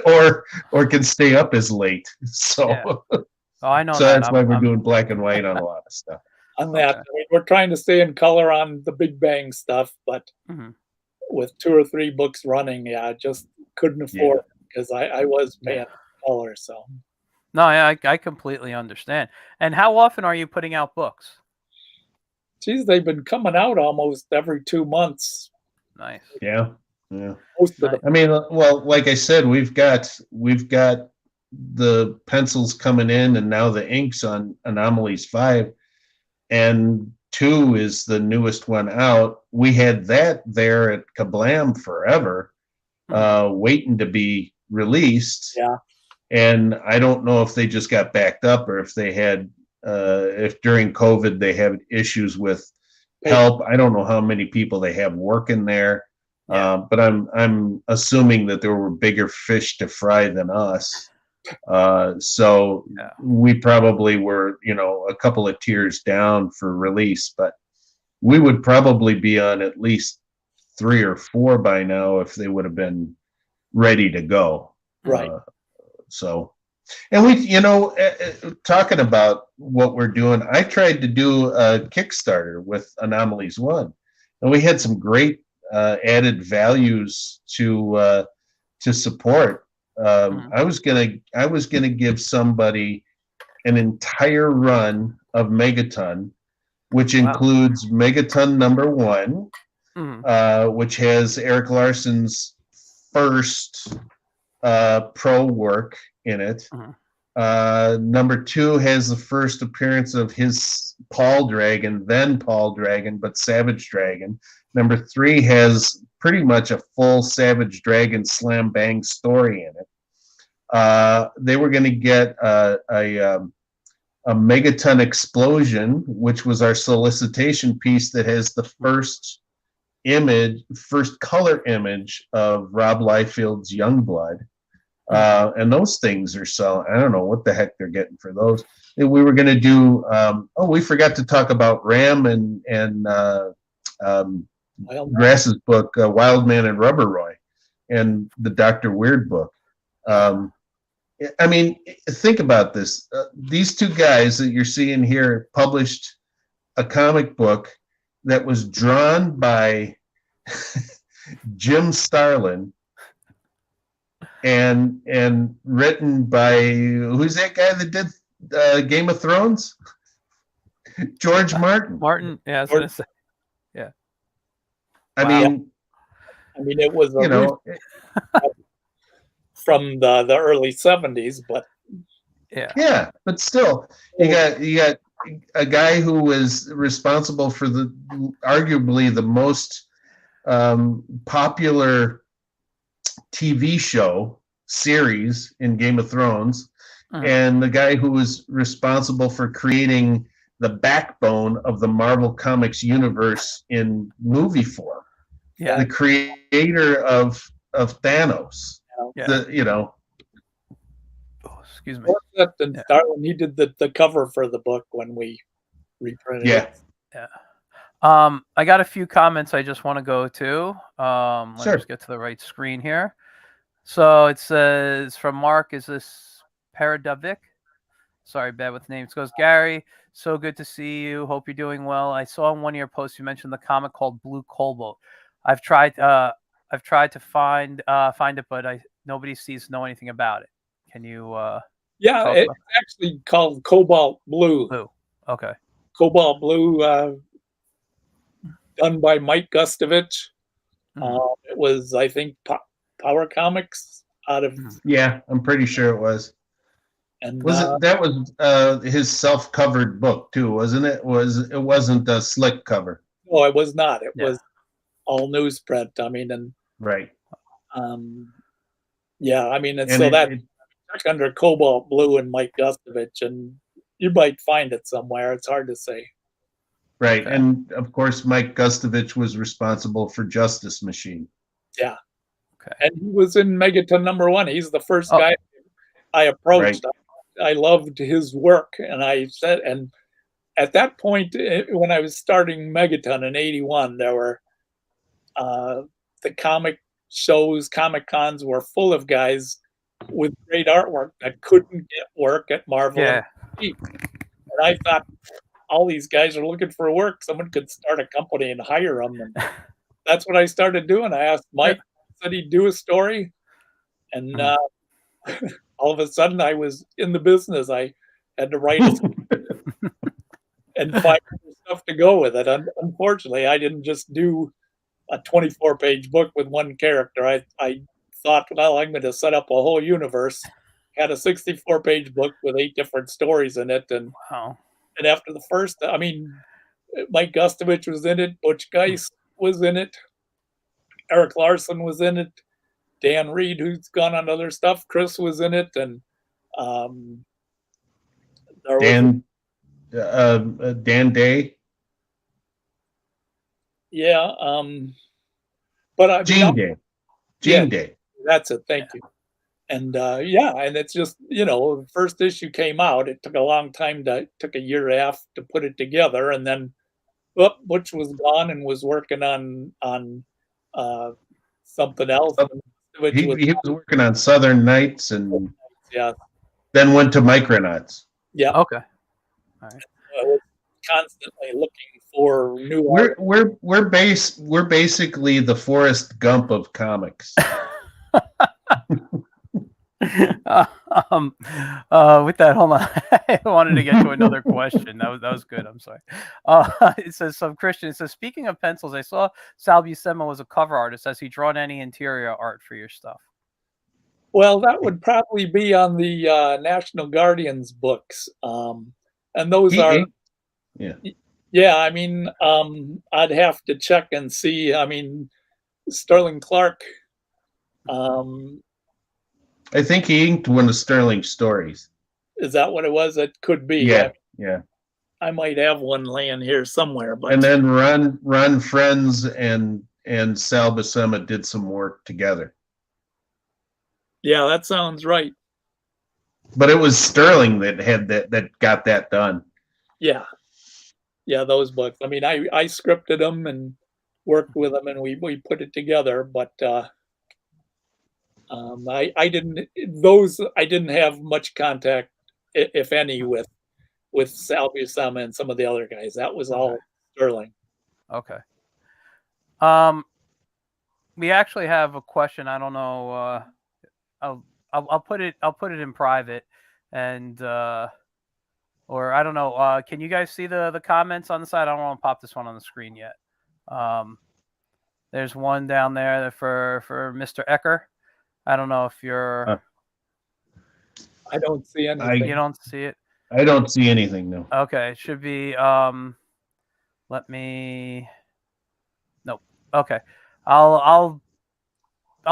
or can stay up as late. So. Oh, I know So that. that's why we're doing black and white on a lot of stuff. On that. Okay. I mean, we're trying to stay in color on the Big Bang stuff, but Mhm. with 2 or 3 books running, yeah, I just couldn't afford it because I was paying color. So, No, I completely understand. And how often are you putting out books? geez, they've been coming out almost every 2 months. Nice. Yeah. Yeah. Most of Nice. them. I mean, well, like I said, we've got the pencils coming in, and now the inks on Anomalies 5, and 2 is the newest one out. We had that there at Kablam forever, waiting to be released. Yeah. And I don't know if they just got backed up or if they had, if during COVID they had issues with help. I don't know how many people they have working there. Yeah. But I'm assuming that there were bigger fish to fry than us. So Yeah. we probably were, a couple of tiers down for release, but we would probably be on at least 3 or 4 by now if they would have been ready to go. Right. So, and we, talking about what we're doing, I tried to do a Kickstarter with Anomalies 1, and we had some great added values to support. I was gonna give somebody an entire run of Megaton, which includes Megaton #1, which has Eric Larson's first pro work in it. #2 has the first appearance of his Paul Dragon, then Paul Dragon, but Savage Dragon. #3 has pretty much a full Savage Dragon slam bang story in it. They were going to get a Megaton Explosion, which was our solicitation piece that has the first color image of Rob Liefeld's Youngblood. And those things are selling. I don't know what the heck they're getting for those. We were going to do, we forgot to talk about Ram and Grass's book, Wild Man and Rubber Roy, and the Dr. Weird book. I mean, think about this. These 2 guys that you're seeing here published a comic book that was drawn by Jim Starlin and written by, who's that guy that did Game of Thrones? George Martin. Martin, yeah, I was gonna say. Yeah. I mean, it was from the early 70s, but yeah, but still, you got a guy who was responsible for arguably the most popular TV show series in Game of Thrones, and the guy who was responsible for creating the backbone of the Marvel Comics universe in movie form. Yeah. The creator of Thanos. Yeah. Oh, excuse me. And Starlin, he did the cover for the book when we reprinted it. Yeah. I got a few comments I just want to go to. Let me just get to the right screen here. So it says from Mark, is this Paradovic? Sorry, bad with names. It goes, Gary, so good to see you. Hope you're doing well. I saw in one of your posts you mentioned the comic called Blue Cobalt. I've tried to find it, but nobody seems to know anything about it. Can you? Yeah, it's actually called Cobalt Blue. Blue. Okay. Cobalt Blue, done by Mike Gustovich. It was, I think, Power Comics out of. Yeah, I'm pretty sure it was. And that was his self-covered book too, wasn't it? It wasn't a slick cover? No, it was not. It was all newsprint. I mean, and right. Yeah, I mean, and so check under Cobalt Blue and Mike Gustovich, and you might find it somewhere. It's hard to say. Right, and of course, Mike Gustovich was responsible for Justice Machine. Yeah. Okay. And he was in Megaton #1. He's the first guy I approached. Right. I loved his work, and I said, and at that point, when I was starting Megaton in '81, there were the comic shows, Comic Cons were full of guys with great artwork that couldn't get work at Marvel. Yeah. cheap. And I thought, all these guys are looking for work. Someone could start a company and hire them. And that's what I started doing. I asked Mike, said he'd do a story. And all of a sudden I was in the business. I had to write it and find stuff to go with it. Unfortunately, I didn't just do a 24-page book with one character. I thought, well, I'm going to set up a whole universe. Had a 64-page book with 8 different stories in it. And after the first, I mean, Mike Gustovich was in it. Butch Geist was in it. Eric Larson was in it. Dan Reed, who's gone on other stuff. Chris was in it. And Dan Day. Yeah. But I mean, Gene Day. That's it. Thank you. And and it's just, the first issue came out. It took a long time took a year and a half to put it together. And then Butch was gone and was working on something else. He was working on Southern Nights and then went to Micronauts. Yeah. Okay. All right. I was constantly looking for new. We're basically the Forrest Gump of comics. With that, hold on. I wanted to get to another question. That was good. I'm sorry. It says Christian. It says, speaking of pencils, I saw Sal Buscema was a cover artist. Has he drawn any interior art for your stuff? Well, that would probably be on the National Guardians books, and those are. Yeah. I mean, I'd have to check and see. I mean, Sterling Clark. I think he inked one of Sterling's stories. Is that what it was? It could be. Yeah. I might have one laying here somewhere. But and then Ron Friends and Sal Buscema did some work together. Yeah, that sounds right. But it was Sterling that got that done. Yeah, those books. I mean, I scripted them and worked with them, and we put it together. But I didn't have much contact, if any, with Sal Buscema and some of the other guys. That was all Sterling. Okay. We actually have a question. I don't know. I'll put it in private, and or I don't know. Can you guys see the comments on the side? I don't want to pop this one on the screen yet. There's one down there for Mr. Ecker. I don't know if you're. I don't see anything. You don't see it? I don't see anything, no. Okay, it should be. Let me. Nope. Okay, I'll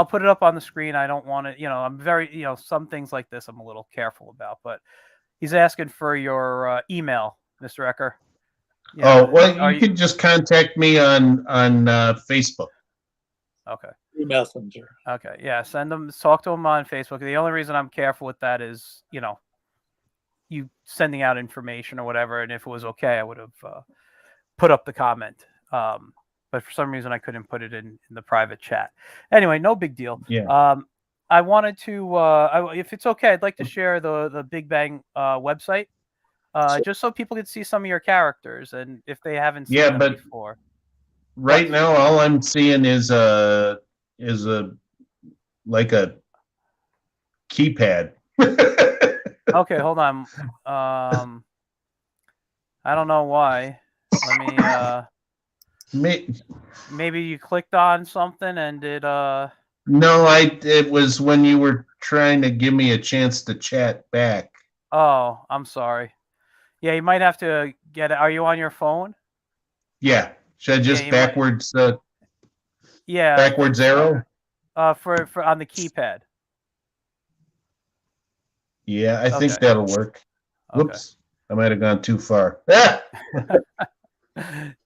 put it up on the screen. I don't want to. I'm very. Some things like this I'm a little careful about. But he's asking for your email, Mr. Ecker. Well, you could just contact me on Facebook. Okay. Messenger. Okay, yeah, talk to him on Facebook. The only reason I'm careful with that is, you sending out information or whatever, and if it was okay, I would have put up the comment. But for some reason, I couldn't put it in the private chat. Anyway, no big deal. Yeah. I wanted to, if it's okay, I'd like to share the Big Bang website, just so people can see some of your characters, and if they haven't seen them before. Right now, all I'm seeing is a keypad. Okay, hold on. I don't know why. Let me. Maybe you clicked on something and it. No, it was when you were trying to give me a chance to chat back. Oh, I'm sorry. Yeah, you might have to get it. Are you on your phone? Yeah. Should I just backwards? Backwards arrow. For on the keypad. Yeah, I think that'll work. Whoops, I might have gone too far.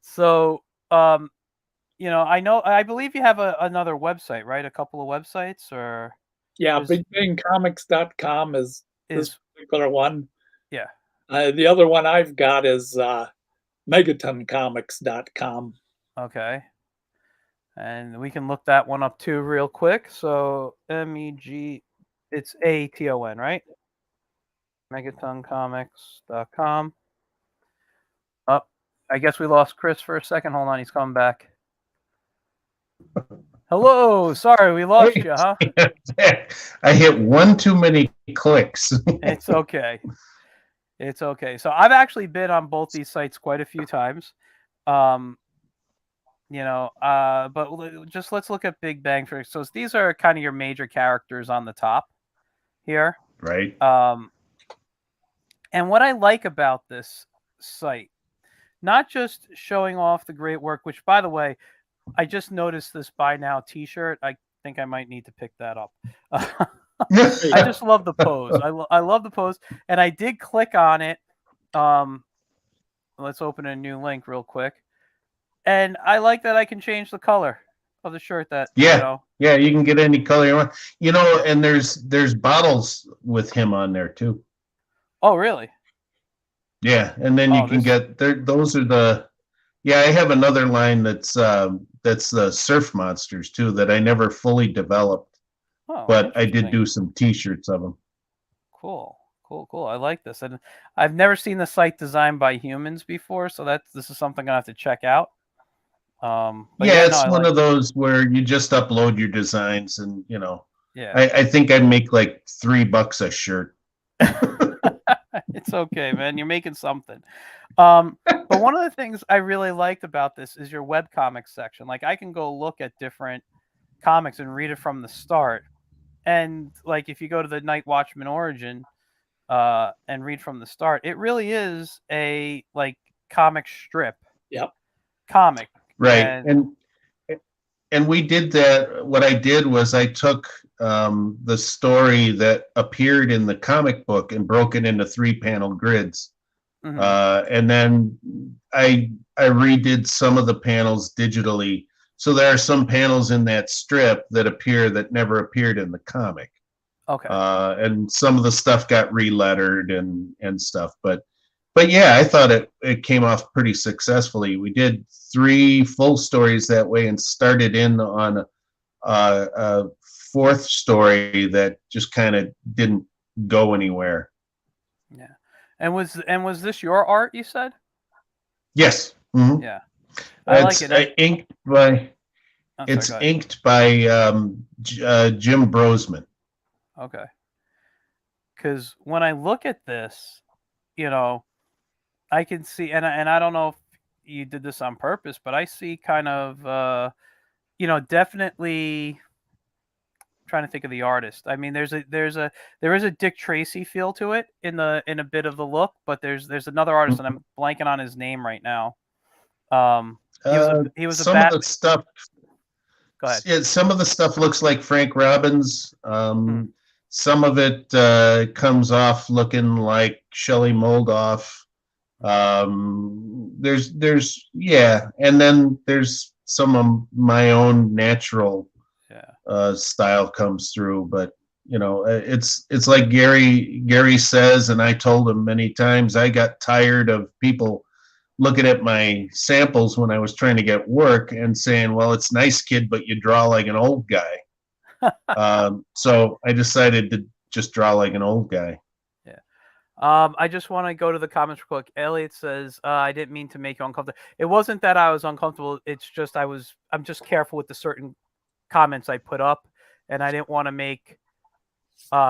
So, I believe you have another website, right? A couple of websites, or BigBangComics.com is this particular one. Yeah. The other one I've got is MegatonComics.com. Okay. And we can look that one up too real quick. So MEG, it's ATON, right? MegatonComics.com. Oh, I guess we lost Chris for a second. Hold on, he's coming back. Hello, sorry, we lost you, huh? I hit one too many clicks. It's okay. It's okay. So I've actually been on both these sites quite a few times. But just let's look at Big Bang for. So these are kind of your major characters on the top here. Right. And what I like about this site, not just showing off the great work, which, by the way, I just noticed this Buy Now t-shirt. I think I might need to pick that up. I just love the pose. I love the pose. And I did click on it. Let's open a new link real quick. And I like that I can change the color of the shirt. Yeah, you can get any color you want. And there's bottles with him on there too. Oh, really? Yeah, and then you can get there. Those are the. Yeah, I have another line that's the Surf Monsters too that I never fully developed, but I did do some T-shirts of them. Cool. I like this, and I've never seen the site designed by humans before, so this is something I have to check out. It's one of those where you just upload your designs, and Yeah. I think I make like $3 a shirt. It's okay, man. You're making something. But one of the things I really liked about this is your webcomics section. Like, I can go look at different comics and read it from the start. And like, if you go to the Night Watchman Origin and read from the start, it really is a comic strip. Yep. Comic. Right. And we did that. What I did was I took the story that appeared in the comic book and broke it into 3-panel grids. Mm-hmm. And then I redid some of the panels digitally. So there are some panels in that strip that appear that never appeared in the comic. Okay. And some of the stuff got relettered and stuff. But yeah, I thought it came off pretty successfully. We did 3 full stories that way and started in on a 4th story that just kind of didn't go anywhere. Yeah. And was this your art, you said? Yes. Mm-hmm. Yeah. I like it. Inked by inked by Jim Brosman. Okay. Because when I look at this, I can see, and I don't know if you did this on purpose, but I see kind of, definitely. Trying to think of the artist. I mean, there is a Dick Tracy feel to it in a bit of the look, but there's another artist, and I'm blanking on his name right now. He was some of the stuff. Go ahead. Yeah, some of the stuff looks like Frank Robbins. Some of it comes off looking like Shelley Moldoff. And then there's some of my own natural style comes through, but it's like Gary says, and I told him many times, I got tired of people looking at my samples when I was trying to get work and saying, well, it's nice, kid, but you draw like an old guy. So I decided to just draw like an old guy. I just want to go to the comments real quick. Elliot says, I didn't mean to make you uncomfortable. It wasn't that I was uncomfortable. It's just I'm just careful with the certain comments I put up, and I didn't want to make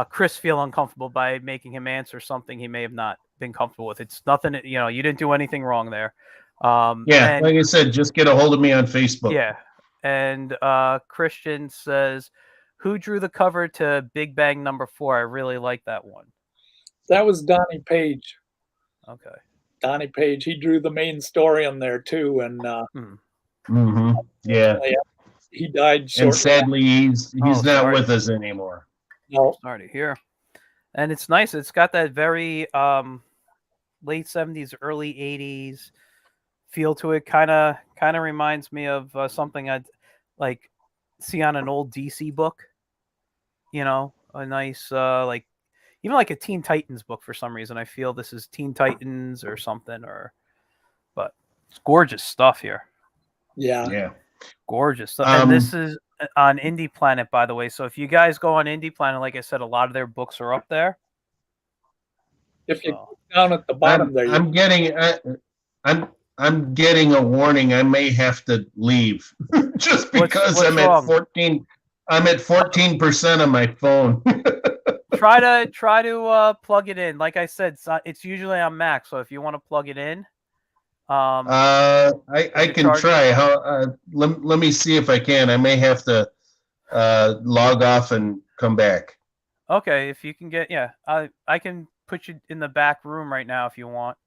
Chris feel uncomfortable by making him answer something he may have not been comfortable with. It's nothing, you didn't do anything wrong there. Like I said, just get a hold of me on Facebook. Yeah. And Christian says, who drew the cover to Big Bang #4? I really like that one. That was Donnie Page. Okay. Donnie Page. He drew the main story on there too, and yeah, he died. And sadly, he's not with us anymore. No. Sorry to hear. And it's nice. It's got that very late 70s, early 80s feel to it. Kind of reminds me of something I'd like see on an old DC book. A nice even like a Teen Titans book for some reason. I feel this is Teen Titans or something, but it's gorgeous stuff here. Yeah. Gorgeous stuff. And this is on Indie Planet, by the way. So if you guys go on Indie Planet, like I said, a lot of their books are up there. If you So click down at the bottom there, I'm getting I'm getting a warning. I may have to leave just because what's wrong? I'm at 14% on my phone. Try to plug it in. Like I said, it's usually on Mac. So if you want to plug it in, I it can charges? try. Let me see if I can. I may have to log off and come back. Okay, if you can get, yeah, I can put you in the back room right now if you want.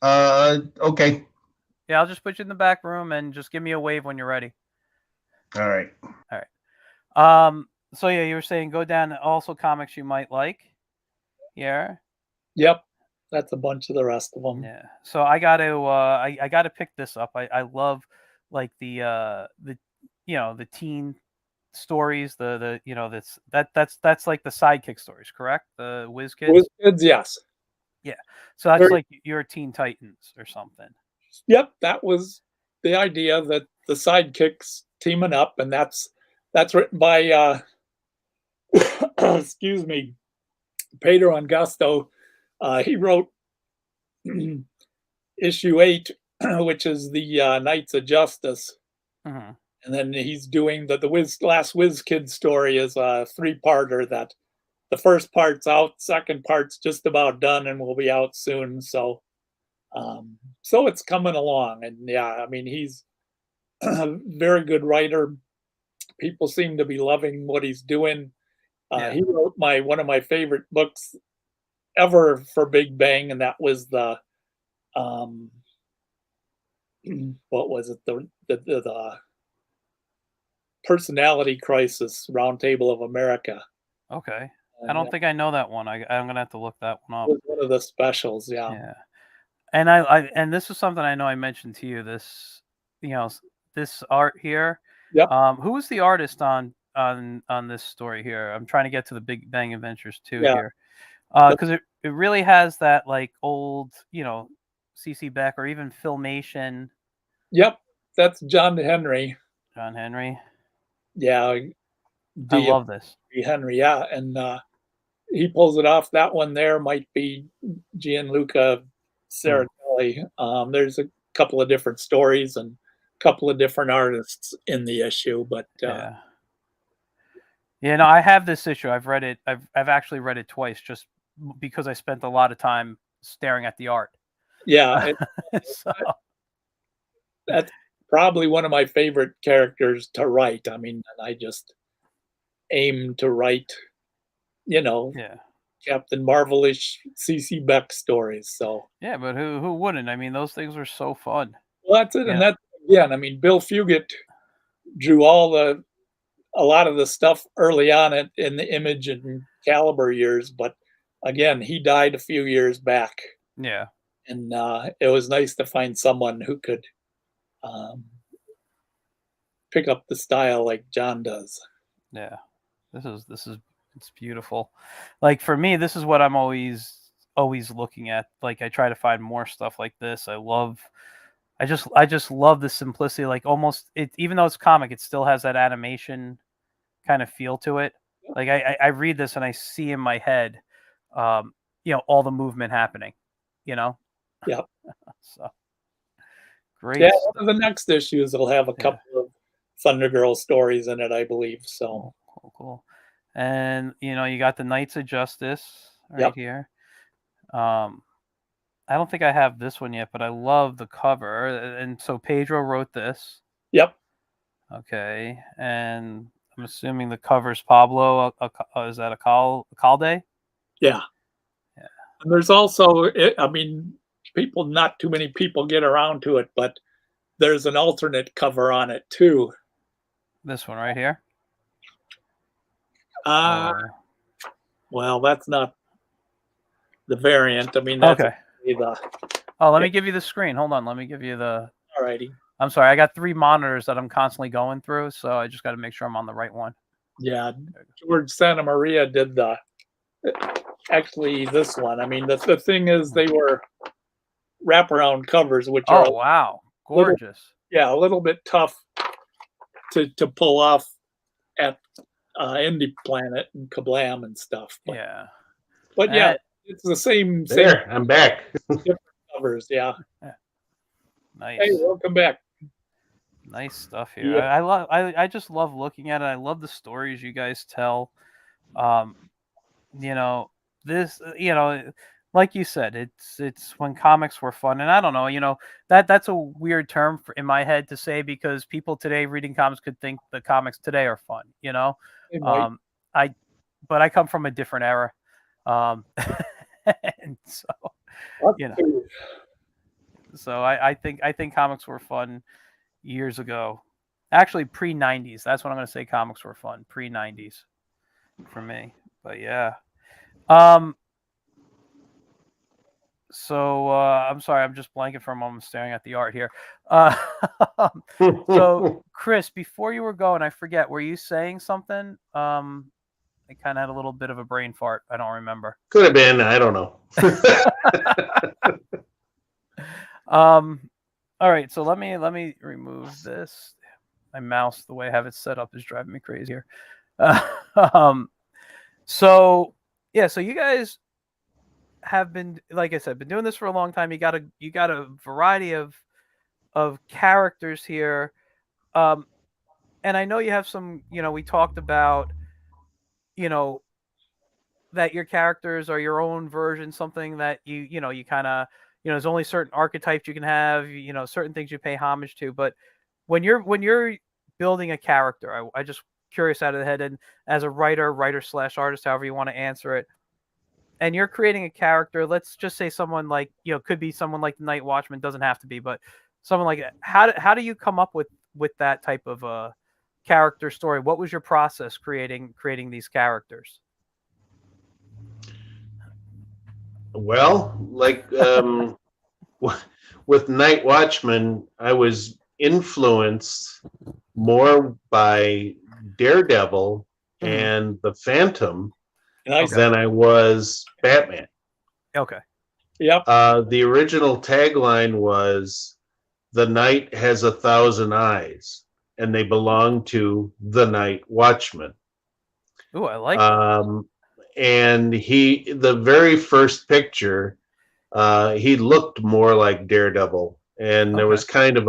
Okay. Yeah, I'll just put you in the back room and just give me a wave when you're ready. All right. All right. So yeah, you were saying go down to also comics you might like. Yeah. yep, that's a bunch of the rest of them. Yeah. So I got to I got to pick this up. I love like the the teen stories, the that's like the sidekick stories, correct? The Whiz Kids. With kids, yes. Yeah. So that's Very- like your Teen Titans or something. Yep, that was the idea, that the sidekicks teaming up, and that's written by excuse me, Pedro Angusto. He wrote issue 8, which is the Knights of Justice, Mhm. and then he's doing the last Whiz Kid story is a 3-parter. That the first part's out, second part's just about done, and will be out soon. So so it's coming along, and yeah, I mean, he's a very good writer. People seem to be loving what he's doing. Yeah. He wrote one of my favorite books ever for Big Bang, and that was the what was it, the Personality Crisis Roundtable of America. Okay. I And don't think I know that one. I'm gonna have to look that one up. was one of the specials. Yeah. Yeah. And and this is something I know I mentioned to you. This this art here. Yep. Who was the artist on this story here? I'm trying to get to the Big Bang Adventures 2 Yeah. here. Because it really has that like old, CC Beck or even Filmation. Yep. That's John Henry. John Henry. Yeah. I love this. Henry. Yeah. And he pulls it off. That one there might be Gianluca Saratelli. There's a couple of different stories and a couple of different artists in the issue, but Yeah. Yeah, no, I have this issue. I've read it. I've actually read it twice, just because I spent a lot of time staring at the art. yeah, So, that's probably one of my favorite characters to write. I mean, I just aim to write, yeah, Captain Marvelish CC Beck stories. So yeah, but who wouldn't? I mean, those things are so fun. well, that's it. Yeah. And that's, again, I mean, Bill Fugit drew a lot of the stuff early on in the Image and Caliber years, but again, he died a few years back, Yeah, and it was nice to find someone who could pick up the style like John does. yeah. This is it's beautiful. Like for me, this is what I'm always looking at. Like I try to find more stuff like this. I just love the simplicity. Like almost it, even though it's comic, it still has that animation kind of feel to it. Like I read this and I see in my head, all the movement happening. Yep. So great. Yeah, stuff. one of the next issues will have a couple of Thunder Girl stories in it, I believe. So Cool. And you got the Knights of Justice right Yep. here. I don't think I have this one yet, but I love the cover. And so Pedro wrote this. Yep. Okay, and I'm assuming the cover's Pablo. Is that a Calde? Yeah. Yeah. And there's also, I mean, not too many people get around to it, but there's an alternate cover on it too. This one right here. Well, that's not the variant. I mean, that's Okay. Let me give you the screen. Hold on. Let me give you the. Alrighty. I'm sorry. I got 3 monitors that I'm constantly going through, so I just got to make sure I'm on the right one. Yeah, George Santa Maria did actually this one. I mean, the thing is, they were wraparound covers, which are wow, gorgeous. a little bit tough to pull off at Indie Planet and Kablam and stuff. But, Yeah. but yeah, It's the same There, I'm back. covers. Yeah. Nice. Hey, welcome back. Nice stuff here. Yeah. I just love looking at it. I love the stories you guys tell. You know, this, like you said, it's when comics were fun. And I don't know, that's a weird term in my head to say, because people today reading comics could think the comics today are fun, Hey, Mike. But I come from a different era. And so, Us you know, too. so I think comics were fun years ago. Actually, pre-90s. That's what I'm going to say. Comics were fun pre-90s for me. But yeah. So I'm sorry, I'm just blanking for a moment, staring at the art here. So Chris, before you were going, I forget, were you saying something? I kind of had a little bit of a brain fart. I don't remember. Could have been. I don't know. All right. So let me remove this. My mouse, the way I have it set up, is driving me crazy here. So yeah. So you guys have been, like I said, been doing this for a long time. You got a variety of characters here. And I know you have some. We talked about. That your characters are your own version, something that you kind of, there's only certain archetypes you can have, certain things you pay homage to. But when you're building a character, I just curious out of the head, and as a writer/artist, however you want to answer it, and you're creating a character, let's just say someone like, could be someone like the Night Watchman, doesn't have to be, but someone like that. How do you come up with that type of a character story? What was your process creating these characters? Well, like with Night Watchman, I was influenced more by Daredevil and the Phantom than I was Batman. Okay. Yep. The original tagline was, "The night has 1,000 eyes, and they belong to the Night Watchman." Ooh, I like that. And the very first picture, he looked more like Daredevil, and there was kind of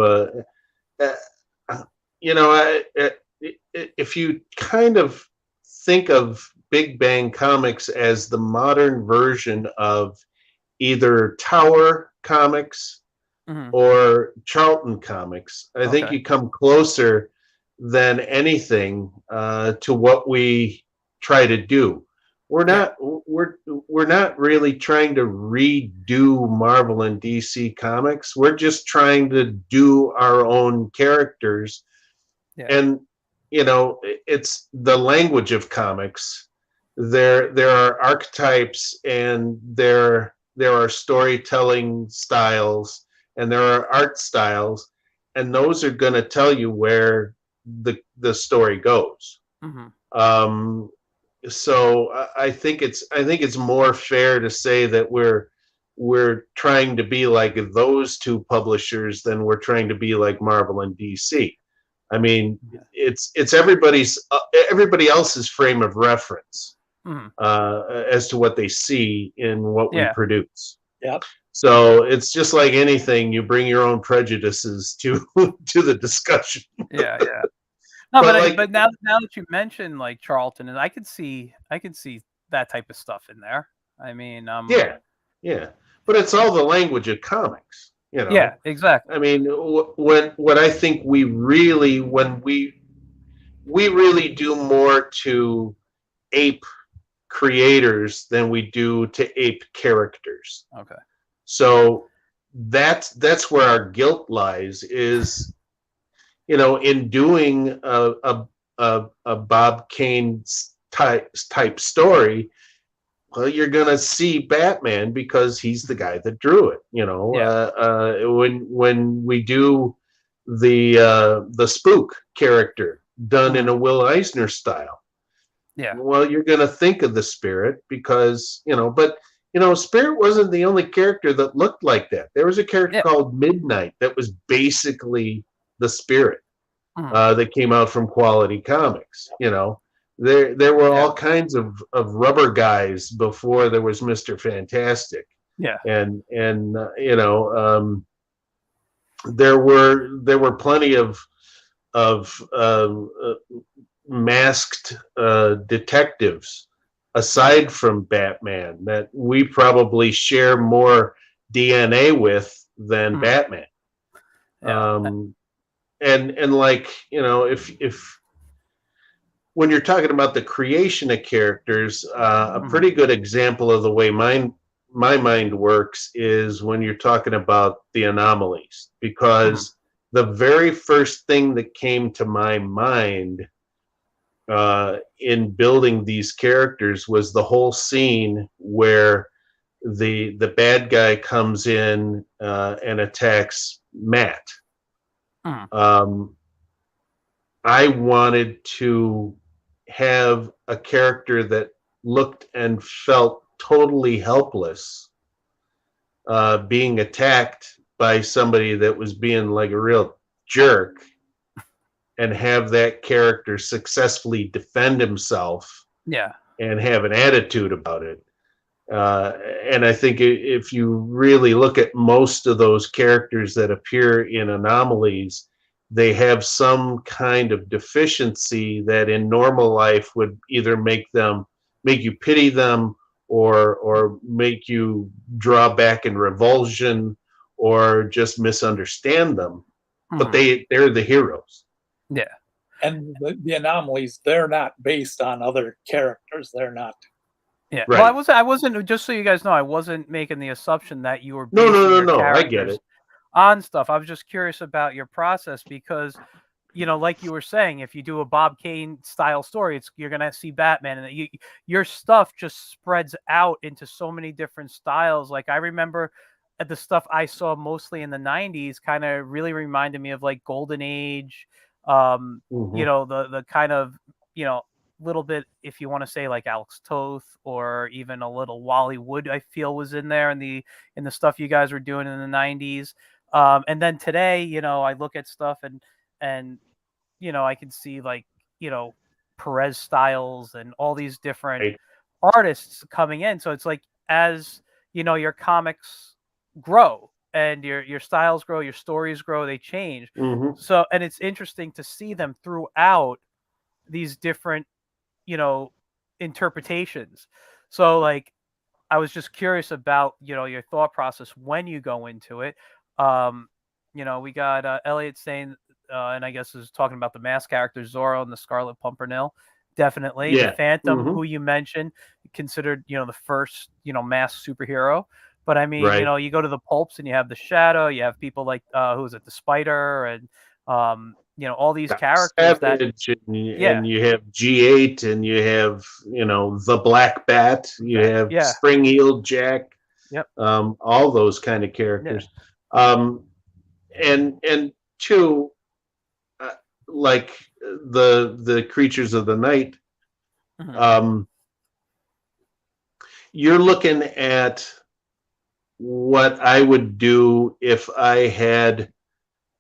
if you kind of think of Big Bang Comics as the modern version of either Tower Comics or Charlton Comics, I think you come closer than anything to what we try to do. We're not really trying to redo Marvel and DC Comics. We're just trying to do our own characters. Yeah. And it's the language of comics. There are archetypes, and there are storytelling styles, and there are art styles, and those are going to tell you where the story goes. So I think it's more fair to say that we're trying to be like those two publishers than we're trying to be like Marvel and DC. I mean, it's everybody else's frame of reference as to what they see in what we produce. Yep. So it's just like anything; you bring your own prejudices to the discussion. Yeah. No, but now that you mention like Charlton, and I could see that type of stuff in there. I mean, yeah, but it's all the language of comics, Yeah, exactly. I mean, what I think we really do more to ape creators than we do to ape characters. Okay. So that's where our guilt lies, is in doing a Bob Kane type story. Well, you're gonna see Batman because he's the guy that drew it. When we do the Spook character done in a Will Eisner style, well, you're gonna think of the Spirit because Spirit wasn't the only character that looked like that. There was a character called Midnight that was basically the Spirit that came out from Quality Comics. There were all kinds of rubber guys before there was Mr. Fantastic. Yeah. And you know, there were plenty of masked detectives aside from Batman that we probably share more DNA with than Batman. Yeah. And like, you know, if when you're talking about the creation of characters, a pretty good example of the way my mind works is when you're talking about the anomalies, because the very first thing that came to my mind in building these characters was the whole scene where the bad guy comes in and attacks Matt. I wanted to have a character that looked and felt totally helpless being attacked by somebody that was being like a real jerk, and have that character successfully defend himself and have an attitude about it. And I think if you really look at most of those characters that appear in Anomalies, they have some kind of deficiency that in normal life would either make you pity them, or make you draw back in revulsion, or just misunderstand them. But they're the heroes. Yeah. And the Anomalies, they're not based on other characters. They're not. Yeah. Right. Well, I wasn't. Just so you guys know, I wasn't making the assumption that you were No. your I get characters it. on stuff. I was just curious about your process because, you know, like you were saying, if you do a Bob Kane style story, you're gonna see Batman, and your stuff just spreads out into so many different styles. Like I remember the stuff I saw mostly in the '90s, kind of really reminded me of like Golden Age. You know, the kind of, you know, little bit, if you want to say like Alex Toth, or even a little Wally Wood, I feel was in there in the stuff you guys were doing in the '90s. And then today, you know, I look at stuff and you know, I can see like, you know, Perez Styles and all these different artists coming in. So it's like, as you know, your comics grow and your styles grow, your stories grow, they change. So, and it's interesting to see them throughout these different, you know, interpretations. So like, I was just curious about, you know, your thought process when you go into it. You know, we got Elliot saying, and I guess is talking about the mask characters, Zorro and the Scarlet Pimpernel. Definitely. Yeah. The Phantom, who you mentioned, considered, you know, the first, you know, masked superhero. But I mean, you know, you go to the pulps and you have the Shadow, you have people like who is it, the Spider, and you know, all these characters Savage, and you have G8, and you have, you know, the Black Bat, you have Spring-Heeled Jack, all those kind of characters. And two, like the Creatures of the Night, you're looking at what I would do if I had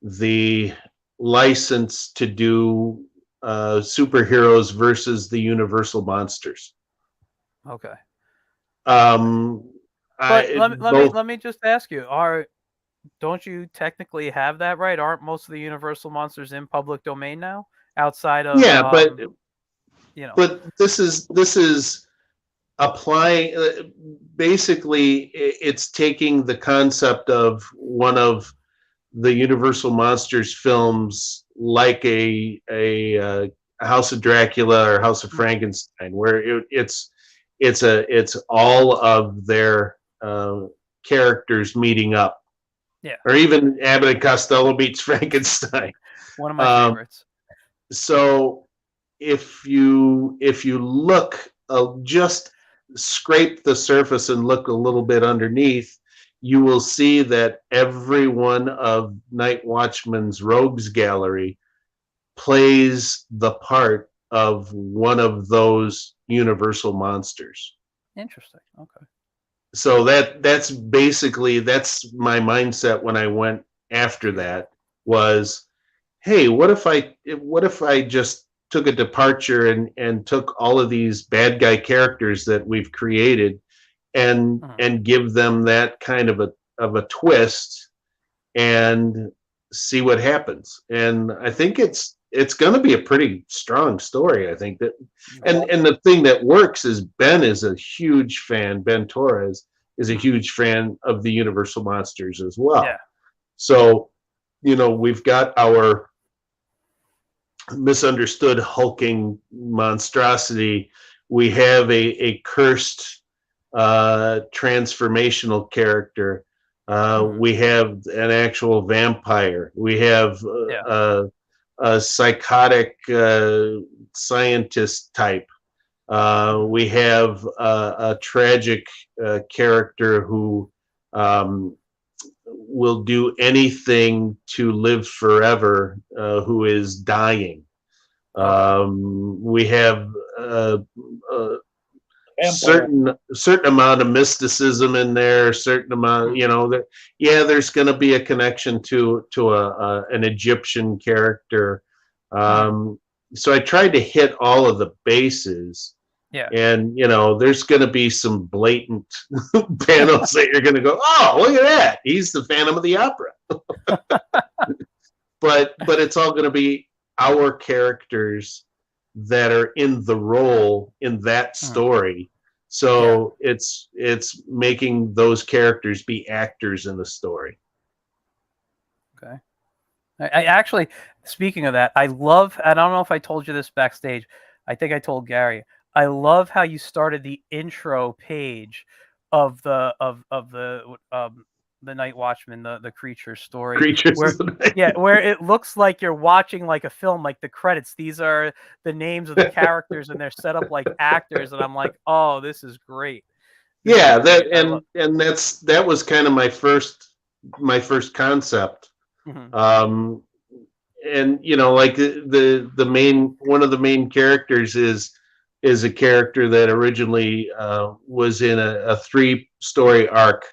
the license to do superheroes versus the Universal monsters. Okay. But let me just ask you: don't you technically have that right? Aren't most of the Universal monsters in public domain now, outside of but you know? But this is applying. Basically, it's taking the concept of one of the Universal monsters films, like a House of Dracula or House of Frankenstein, where it's all of their characters meeting up. Yeah. Or even Abbott and Costello meets Frankenstein. One of my favorites. So if you look, just scrape the surface and look a little bit underneath, you will see that every one of Night Watchman's rogues gallery plays the part of one of those Universal monsters. Interesting. Okay. So that's basically my mindset when I went after that was, hey, what if I just took a departure and took all of these bad guy characters that we've created and give them that kind of a twist and see what happens. And I think it's going to be a pretty strong story. I think that, and the thing that works is Ben is a huge fan. Ben Torres is a huge fan of the Universal Monsters as well. Yeah. So, you know, we've got our misunderstood hulking monstrosity. We have a cursed transformational character. We have an actual vampire. We have a psychotic scientist type. We have a tragic character who will do anything to live forever, who is dying. We have certain amount of mysticism in there, certain amount, you know, that there's going to be a connection to an Egyptian character. So I tried to hit all of the bases. Yeah. And, you know, there's going to be some blatant panels that you're going to go, oh, look at that. He's the Phantom of the Opera. But it's all going to be our characters that are in the role in that story. So it's making those characters be actors in the story. Okay. I actually, speaking of that, I don't know if I told you this backstage. I think I told Gary. I love how you started the intro page of the Night Watchman, the creature story. Where it looks like you're watching like a film, like the credits. These are the names of the characters, and they're set up like actors. And I'm like, oh, this is great. That was kind of my first concept. And you know, like one of the main characters is a character that originally was in a 3-story arc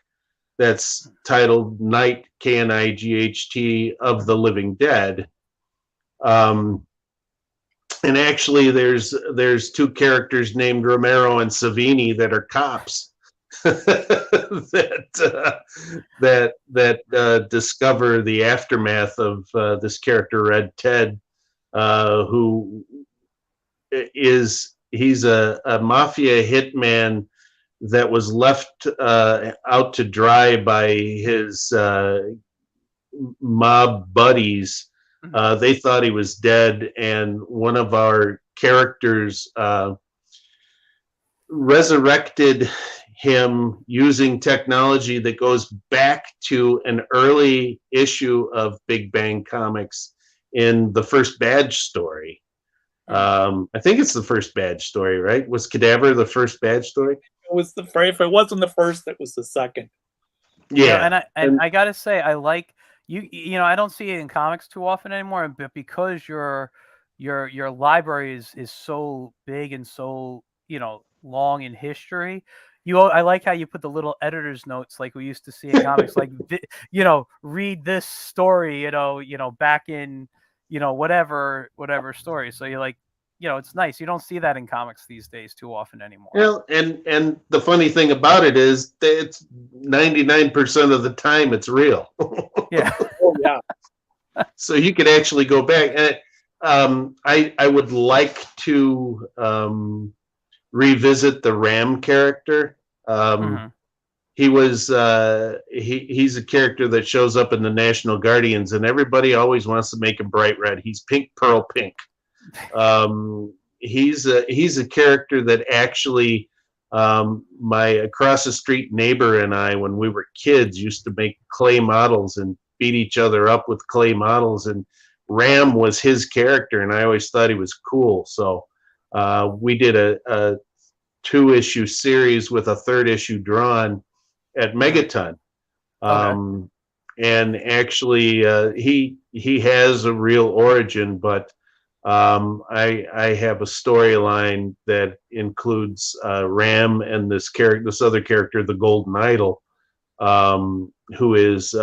that's titled Night, K-N-I-G-H-T, of the Living Dead. And actually there's 2 characters named Romero and Savini that are cops that discover the aftermath of this character Red Ted, who he's a mafia hitman that was left out to dry by his mob buddies. They thought he was dead, and one of our characters resurrected him using technology that goes back to an early issue of Big Bang Comics in the first Badge story. I think it's the first Badge story, right? Was Cadaver the first Badge story? It was the first. If it wasn't the first, it was the second. Yeah, and I gotta say, I like you know, I don't see it in comics too often anymore, but because your library is so big and so, you know, long in history, I like how you put the little editor's notes like we used to see in comics, like, you know, read this story, you know, back in, you know, whatever story. So you're like, you know, it's nice. You don't see that in comics these days too often anymore. Well, and the funny thing about it is that it's 99% of the time it's real. Yeah. Oh yeah. So you could actually go back, and I would like to revisit the Ram character. He was he's a character that shows up in the National Guardians, and everybody always wants to make him bright red. He's pink, pearl pink. He's a character that actually my across the street neighbor and I, when we were kids, used to make clay models and beat each other up with clay models, and Ram was his character, and I always thought he was cool. So we did a 2-issue series with a 3rd issue drawn at Megaton. And actually he has a real origin, but I have a storyline that includes Ram and this other character, the Golden Idol, who is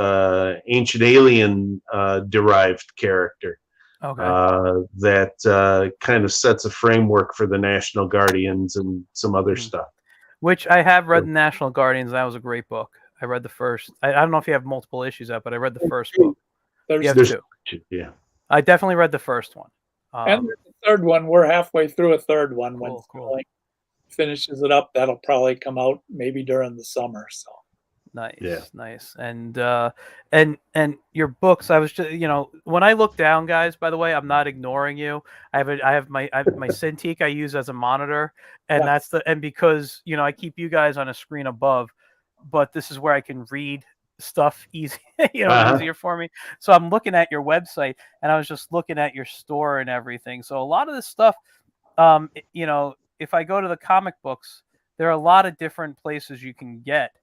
ancient alien derived character. Okay. that kind of sets a framework for the National Guardians and some other stuff. Which I have read National Guardians. That was a great book. I read the first. I don't know if you have multiple issues out, but I read the first book. You have two. Yeah. I definitely read the first one. And the third one, we're halfway through a third one. When Cool. finishes it up, that'll probably come out maybe during the summer. So nice. And your books. I was just, when I look down, guys. By the way, I'm not ignoring you. I have my Cintiq I use as a monitor, and because I keep you guys on a screen above, but this is where I can read stuff easy, easier for me. So I'm looking at your website, and I was just looking at your store and everything. So a lot of this stuff, if I go to the comic books, there are a lot of different places you can get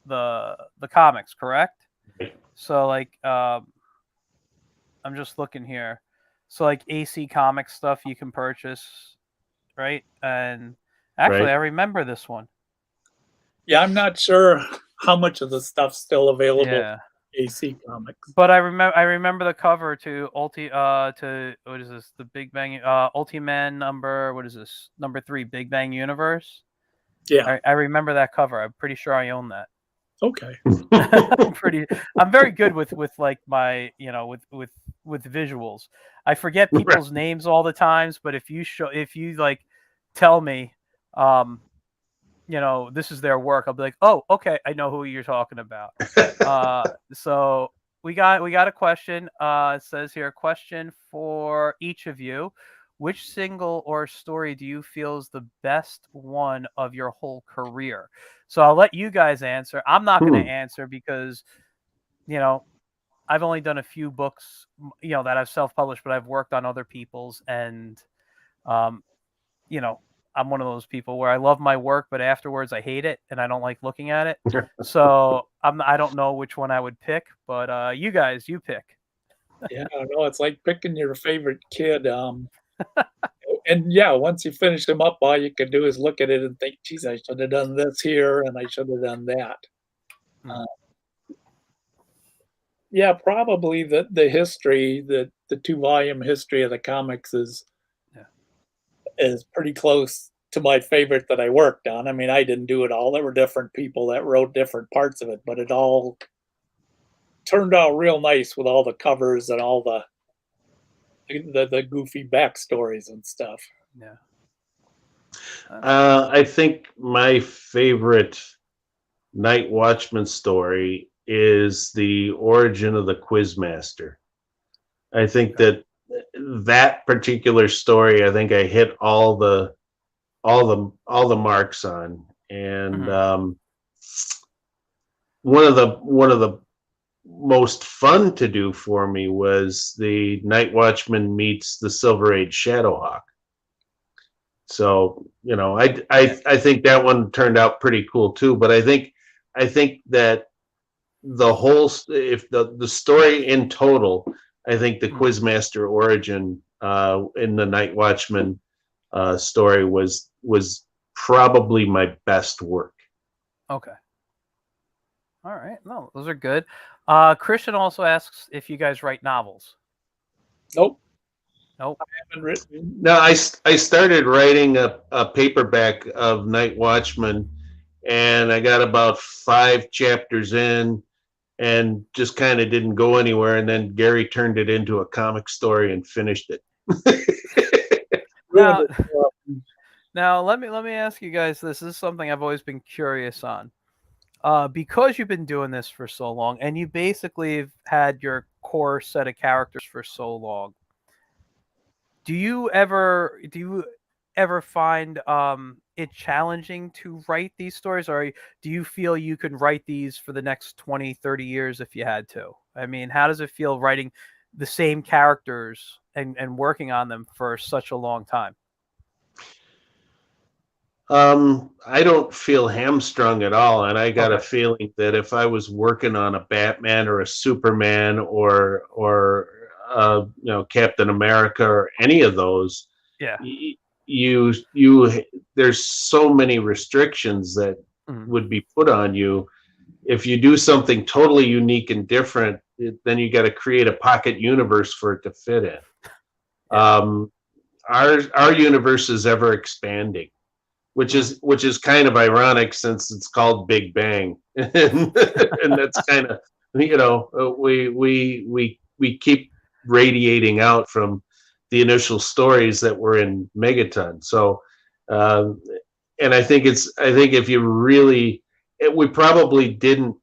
the comics, correct? So like, I'm just looking here. So like AC Comics stuff you can purchase, right? And actually, I remember this one. Yeah, I'm not sure how much of the stuff's still available. Yeah. AC Comics. But I remember the cover to what is this? The Big Bang Ultiman number 3, Big Bang Universe. Yeah. I remember that cover. I'm pretty sure I own that. Okay. I'm very good with like my with visuals. I forget people's names all the times, but if you like tell me this is their work, I'll be like, oh, okay, I know who you're talking about. So we got a question. It says here, question for each of you. Which single or story do you feel is the best one of your whole career? So I'll let you guys answer. I'm not going to answer because, I've only done a few books, that I've self-published, but I've worked on other people's, and, I'm one of those people where I love my work, but afterwards I hate it and I don't like looking at it. So I don't know which one I would pick, but you guys, you pick. Yeah, I know, it's like picking your favorite kid. And yeah, once you finish them up, all you can do is look at it and think, geez, I should have done this here and I should have done that. Yeah, probably the history, the 2-volume history of the comics is pretty close to my favorite that I worked on. I mean, I didn't do it all. There were different people that wrote different parts of it, but it all turned out real nice with all the covers and all the goofy backstories and stuff. Yeah. I think my favorite Night Watchman story is the origin of the Quizmaster. I think that particular story, I think I hit all the marks on, and one of the most fun to do for me was the Night Watchman meets the Silver Age Shadowhawk. So I think that one turned out pretty cool too. But I think that the whole, if the story in total, I think the Quizmaster origin in the Night Watchman story was probably my best work. Okay. All right. No, those are good. Christian also asks if you guys write novels. Nope. I haven't written. No, I started writing a paperback of Night Watchman, and I got about 5 chapters in and just kind of didn't go anywhere. And then Gary turned it into a comic story and finished it. Now let me ask you guys this. This is something I've always been curious on. Because you've been doing this for so long, and you basically have had your core set of characters for so long, do you ever find it challenging to write these stories, or do you feel you could write these for the next 20, 30 years if you had to? I mean, how does it feel writing the same characters and working on them for such a long time? I don't feel hamstrung at all, and I got a feeling that if I was working on a Batman or a Superman or Captain America or any of those, there's so many restrictions that would be put on you. If you do something totally unique and different, then you got to create a pocket universe for it to fit in. Our universe is ever expanding, which is kind of ironic since it's called Big Bang, and that's kind of, we keep radiating out from the initial stories that were in Megaton. So, and I think if you really, we probably didn't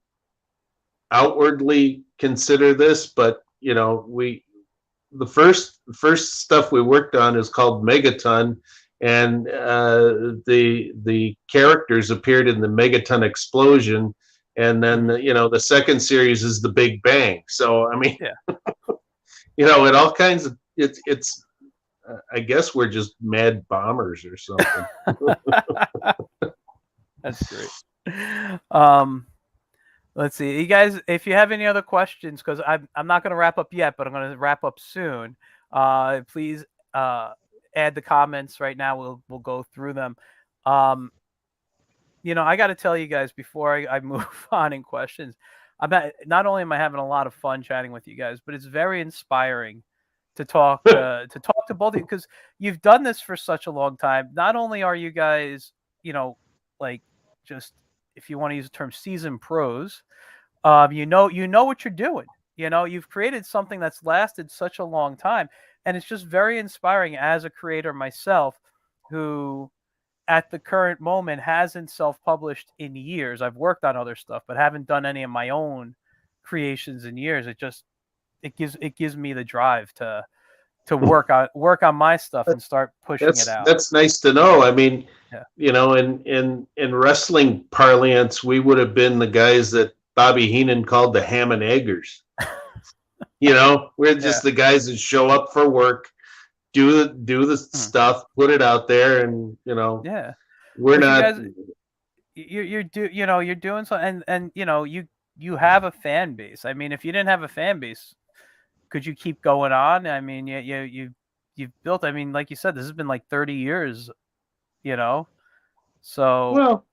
outwardly consider this, but the first stuff we worked on is called Megaton, and the characters appeared in the Megaton explosion, and then the second series is the Big Bang. So I mean, it all kinds of it's. I guess we're just mad bombers or something. That's great. Let's see, you guys, if you have any other questions, because I'm not going to wrap up yet, but I'm going to wrap up soon. Please add the comments right now. We'll go through them. I got to tell you guys before I move on in questions, not only am I having a lot of fun chatting with you guys, but it's very inspiring to talk to both of you, because you've done this for such a long time. Not only are you guys, like, just, if you want to use the term, seasoned pros, you know what you're doing. You've created something that's lasted such a long time, and it's just very inspiring as a creator myself, who at the current moment hasn't self-published in years. I've worked on other stuff, but haven't done any of my own creations in years. It gives me the drive to work on my stuff and start pushing it out. That's nice to know. I mean, in wrestling parlance, we would have been the guys that Bobby Heenan called the ham and eggers. We're just the guys that show up for work, do the stuff, put it out there, and we're not. You're doing something, and you have a fan base. I mean, if you didn't have a fan base, could you keep going on? I mean, you've built. I mean, like you said, this has been like 30 years. So. Well,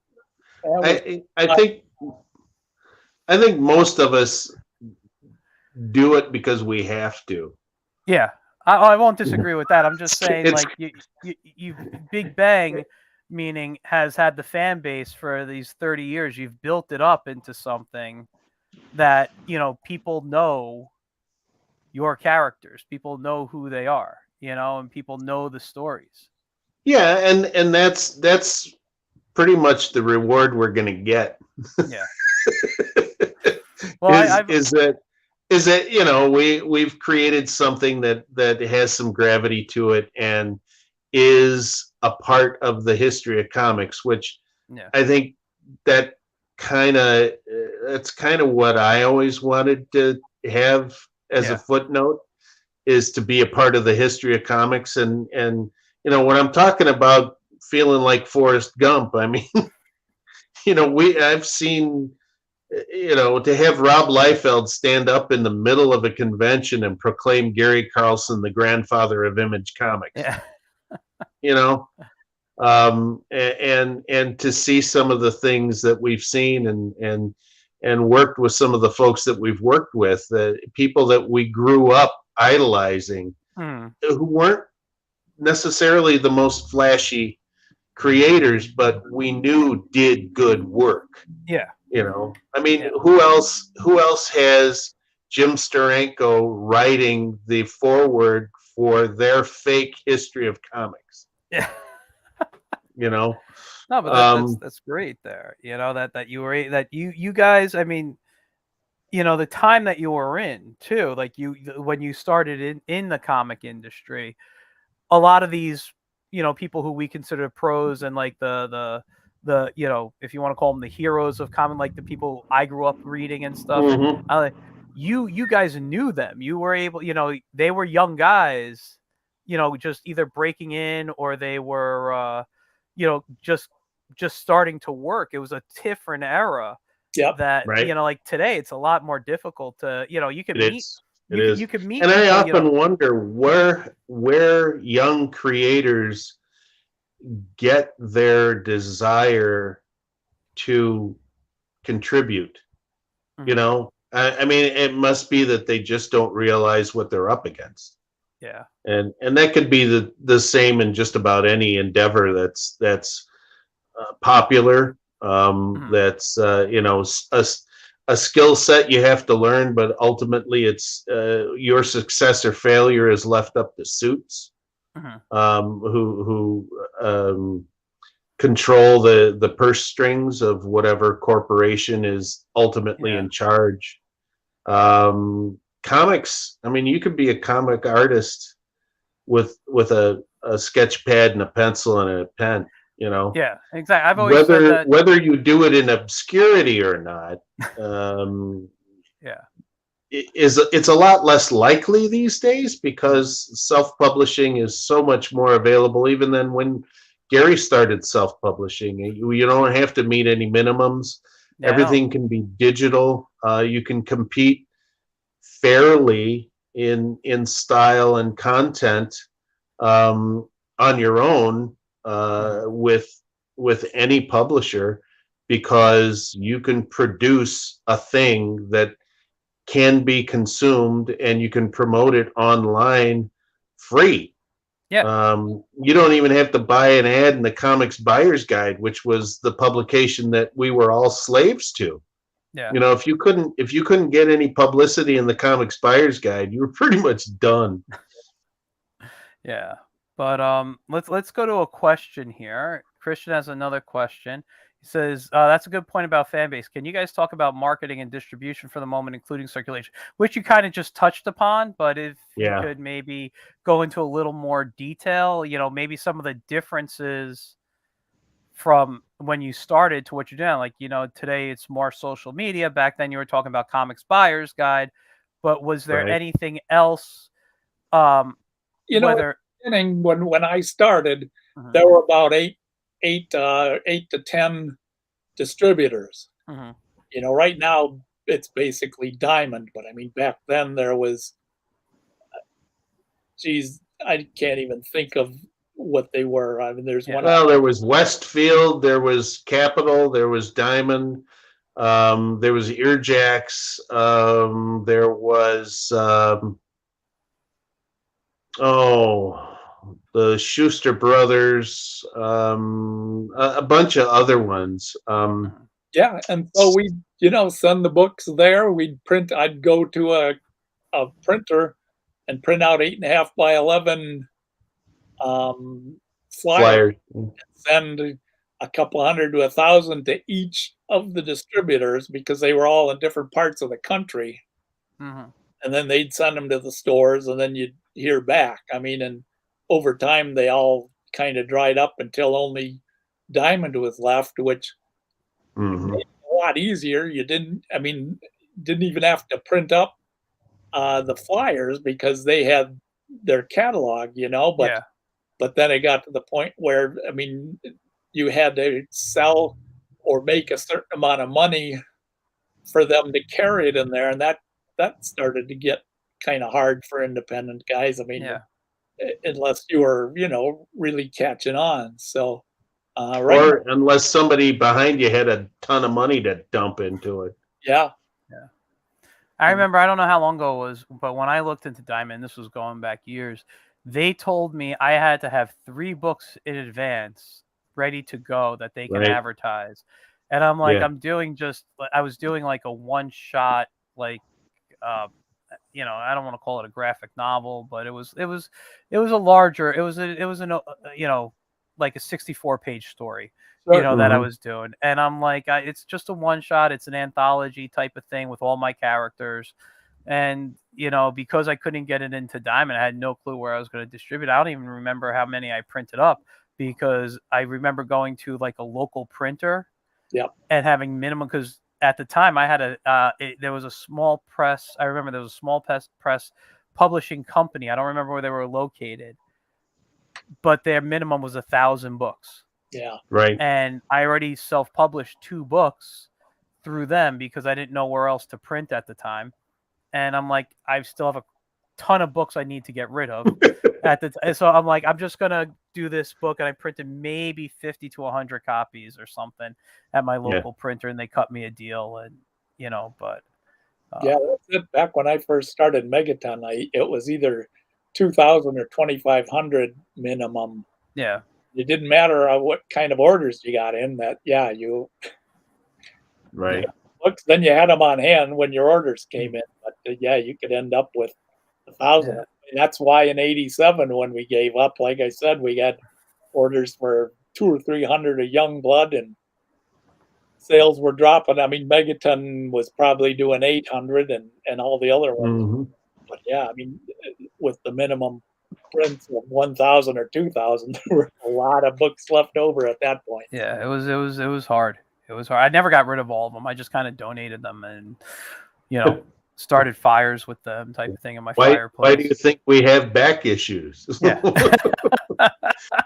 I think most of us do it because we have to. Yeah, I won't disagree with that. I'm just saying, like, you Big Bang, meaning, has had the fan base for these 30 years. You've built it up into something that people know your characters. People know who they are, and people know the stories. Yeah, and that's pretty much the reward we're going to get. Yeah. Well, is that we've created something that has some gravity to it and is a part of the history of comics, which I think that's kind of what I always wanted to have as a footnote, is to be a part of the history of comics. And when I'm talking about feeling like Forrest Gump, I mean, I've seen, to have Rob Liefeld stand up in the middle of a convention and proclaim Gary Carlson the grandfather of Image Comics. Yeah. And to see some of the things that we've seen and worked with some of the folks that we've worked with, people that we grew up idolizing, who weren't necessarily the most flashy creators, but we knew did good work. Yeah. I mean, who else has Jim Steranko writing the foreword for their fake history of comics? Yeah. No, but that's great there. That you were, that you guys, I mean, the time that you were in too, like when you started in the comic industry, a lot of these, people who we consider pros, and like the if you want to call them the heroes of comic, like the people I grew up reading and stuff. You guys knew them. You were able, they were young guys, just either breaking in, or they were, just starting to work. It was a different era. Yep. That right. Like today, it's a lot more difficult to, you can meet. You can meet. And I often wonder where young creators get their desire to contribute. I mean, it must be that they just don't realize what they're up against. Yeah. And that could be the same in just about any endeavor that's popular. That's a skill set you have to learn, but ultimately it's your success or failure is left up to suits, who control the purse strings of whatever corporation is ultimately in charge. Comics, I mean, you could be a comic artist with a sketch pad and a pencil and a pen, Yeah, exactly. I've always said that. Whether you do it in obscurity or not, yeah, it's a lot less likely these days because self-publishing is so much more available. Even than when Gary started self-publishing, you don't have to meet any minimums. Everything can be digital. You can compete fairly in style and content on your own with any publisher, because you can produce a thing that can be consumed and you can promote it online free. Yeah. You don't even have to buy an ad in the Comics Buyer's Guide, which was the publication that we were all slaves to. Yeah. If you couldn't get any publicity in the Comics Buyer's Guide, you were pretty much done. Yeah. But let's go to a question here. Christian has another question. He says, that's a good point about fan base. Can you guys talk about marketing and distribution for the moment, including circulation, which you kind of just touched upon, but if you could maybe go into a little more detail, maybe some of the differences from when you started to what you're doing. Like, today it's more social media. Back then you were talking about Comics Buyer's Guide, but was there anything else? Whether when I started, there were about eight to 10 distributors. Right now it's basically Diamond, but I mean back then there was, I can't even think of what they were. I mean, there's one. Well, there was Westfield, there was Capital, there was Diamond, there was Earjacks, there was the Schuster Brothers, a bunch of other ones. Yeah, and so we, send the books there. I'd go to a printer and print out 8.5 by 11 flyers, and send a couple hundred to 1,000 to each of the distributors because they were all in different parts of the country. And then they'd send them to the stores, and then you'd hear back. I mean, and over time they all kind of dried up until only Diamond was left, which made it a lot easier. You didn't even have to print up the flyers because they had their catalog, but then it got to the point where, I mean, you had to sell or make a certain amount of money for them to carry it in there, and that started to get kind of hard for independent guys. I mean, unless you were, really catching on. So, or unless somebody behind you had a ton of money to dump into it. Yeah. I remember, I don't know how long ago it was, but when I looked into Diamond, this was going back years, they told me I had to have 3 books in advance ready to go that they can advertise. And I'm like, I was doing like a one-shot, like, I don't want to call it a graphic novel, but it was like a 64-page story, that I was doing. And I'm like, it's just a one shot. It's an anthology type of thing with all my characters. And, because I couldn't get it into Diamond, I had no clue where I was going to distribute. I don't even remember how many I printed up, because I remember going to like a local printer and having minimum, because at the time I had there was a small press. I remember there was a small press publishing company. I don't remember where they were located, but their minimum was 1,000 books. Yeah. Right. And I already self-published 2 books through them because I didn't know where else to print at the time. And I'm like, I still have a ton of books I need to get rid of so I'm like, I'm just going to do this book. And I printed maybe 50 to 100 copies or something at my local printer, and they cut me a deal. And, but. That's it. Back when I first started Megaton, it was either 2,000 or 2,500 minimum. Yeah. It didn't matter what kind of orders you got in. That Right. books. Then you had them on hand when your orders came in. But you could end up with 1,000. Yeah. And that's why in '87 when we gave up, like I said, we got orders for 200 or 300 of young blood, and sales were dropping. I mean, Megaton was probably doing 800, and all the other ones. Hmm. But I mean, with the minimum prints of 1,000 or 2,000, there were a lot of books left over at that point. Yeah, it was hard. It was hard. I never got rid of all of them. I just kind of donated them and, started fires with them type of thing in my fireplace. Why do you think we have back issues? Yeah.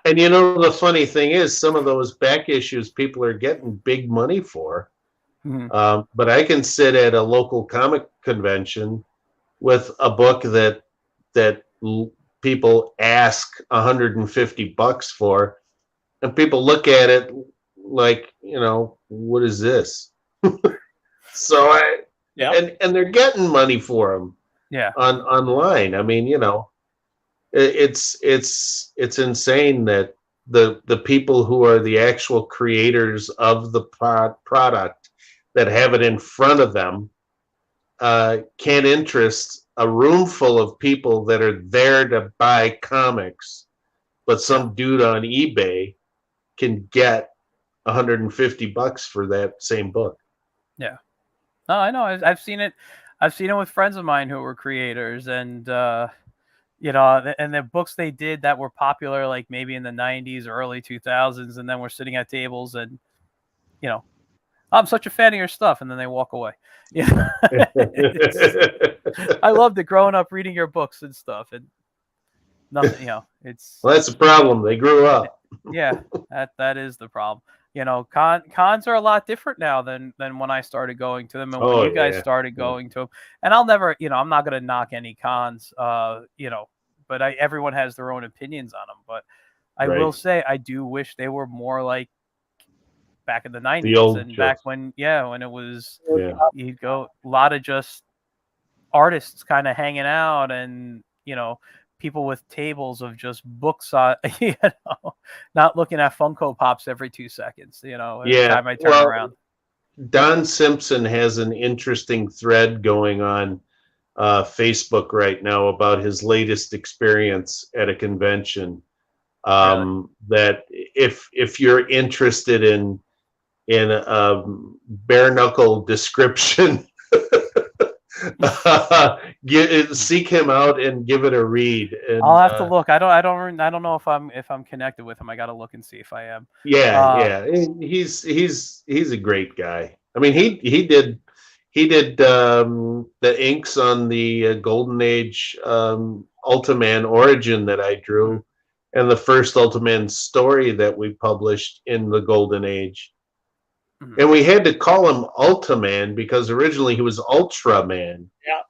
And the funny thing is, some of those back issues people are getting big money for. Mhm. But I can sit at a local comic convention with a book that people ask $150 for, and people look at it like, what is this? So and they're getting money for them. Yeah. Online. I mean, it's insane that the people who are the actual creators of the product that have it in front of them can't interest a room full of people that are there to buy comics, but some dude on eBay can get $150 for that same book. Yeah. No, I know. I've seen it. I've seen it with friends of mine who were creators, and and the books they did that were popular, like maybe in the '90s or early 2000s, and then we're sitting at tables, and I'm such a fan of your stuff, and then they walk away. Yeah, I loved it growing up, reading your books and stuff, and nothing. It's Well, that's the problem. They grew up. yeah, that is the problem. Cons are a lot different now than when I started going to them and when you guys started going to them. And I'll never, I'm not going to knock any cons, but everyone has their own opinions on them. But I will say I do wish they were more like back in the '90s and back when it was you'd go a lot of just artists kind of hanging out and people with tables of just books on, not looking at Funko Pops every 2 seconds, every time I turn around. Don Simpson has an interesting thread going on Facebook right now about his latest experience at a convention. That if you're interested in a bare knuckle description, seek him out and give it a read. And, I'll have to look. I don't know if I'm connected with him. I got to look and see if I am. He's a great guy. I mean, he did the inks on the Golden Age Ultraman origin that I drew, and the first Ultraman story that we published in the Golden Age. And we had to call him Ultraman because originally he was Ultraman.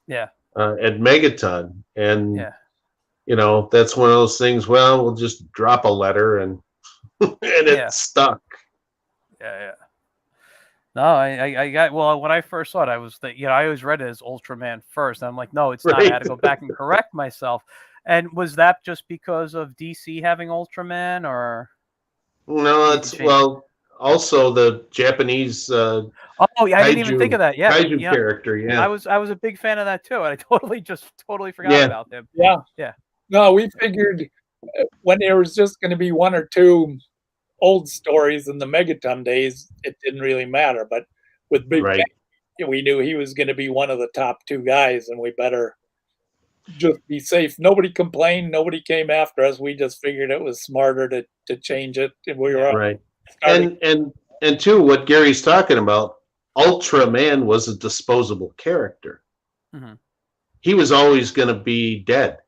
Yeah. At Megaton, and that's one of those things. Well, we'll just drop a letter, and it stuck. Yeah. No, I got. Well, when I first saw it, I was I always read it as Ultraman first. And I'm like, no, it's not. I had to go back and correct myself. And was that just because of DC having Ultraman, or? No, it's also the Japanese. I didn't even think of that. Yeah, kaiju character. Yeah, I was a big fan of that too, and I totally forgot about them. Yeah. No, we figured when there was just going to be one or two old stories in the Megaton days, it didn't really matter. But with Big Bang, we knew he was going to be one of the top two guys, and we better just be safe. Nobody complained. Nobody came after us. We just figured it was smarter to change it. And we were right. And two, what Gary's talking about, Ultraman was a disposable character. Mm-hmm. He was always going to be dead.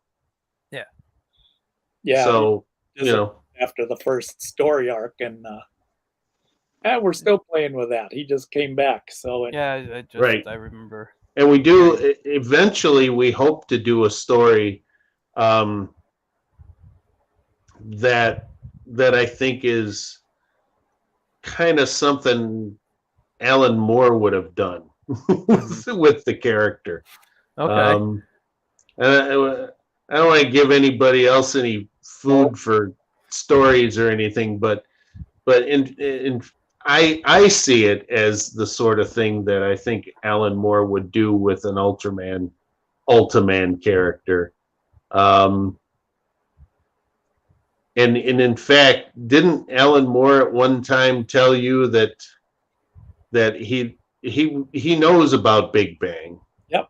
Yeah. So, after the first story arc, and we're still playing with that. He just came back. So I remember. And we do eventually. We hope to do a story that I think is kind of something Alan Moore would have done with the character. Okay. I don't want to give anybody else any food for stories or anything, but I see it as the sort of thing that I think Alan Moore would do with an Ultraman character. And in fact, didn't Alan Moore at one time tell you that he knows about Big Bang? Yep.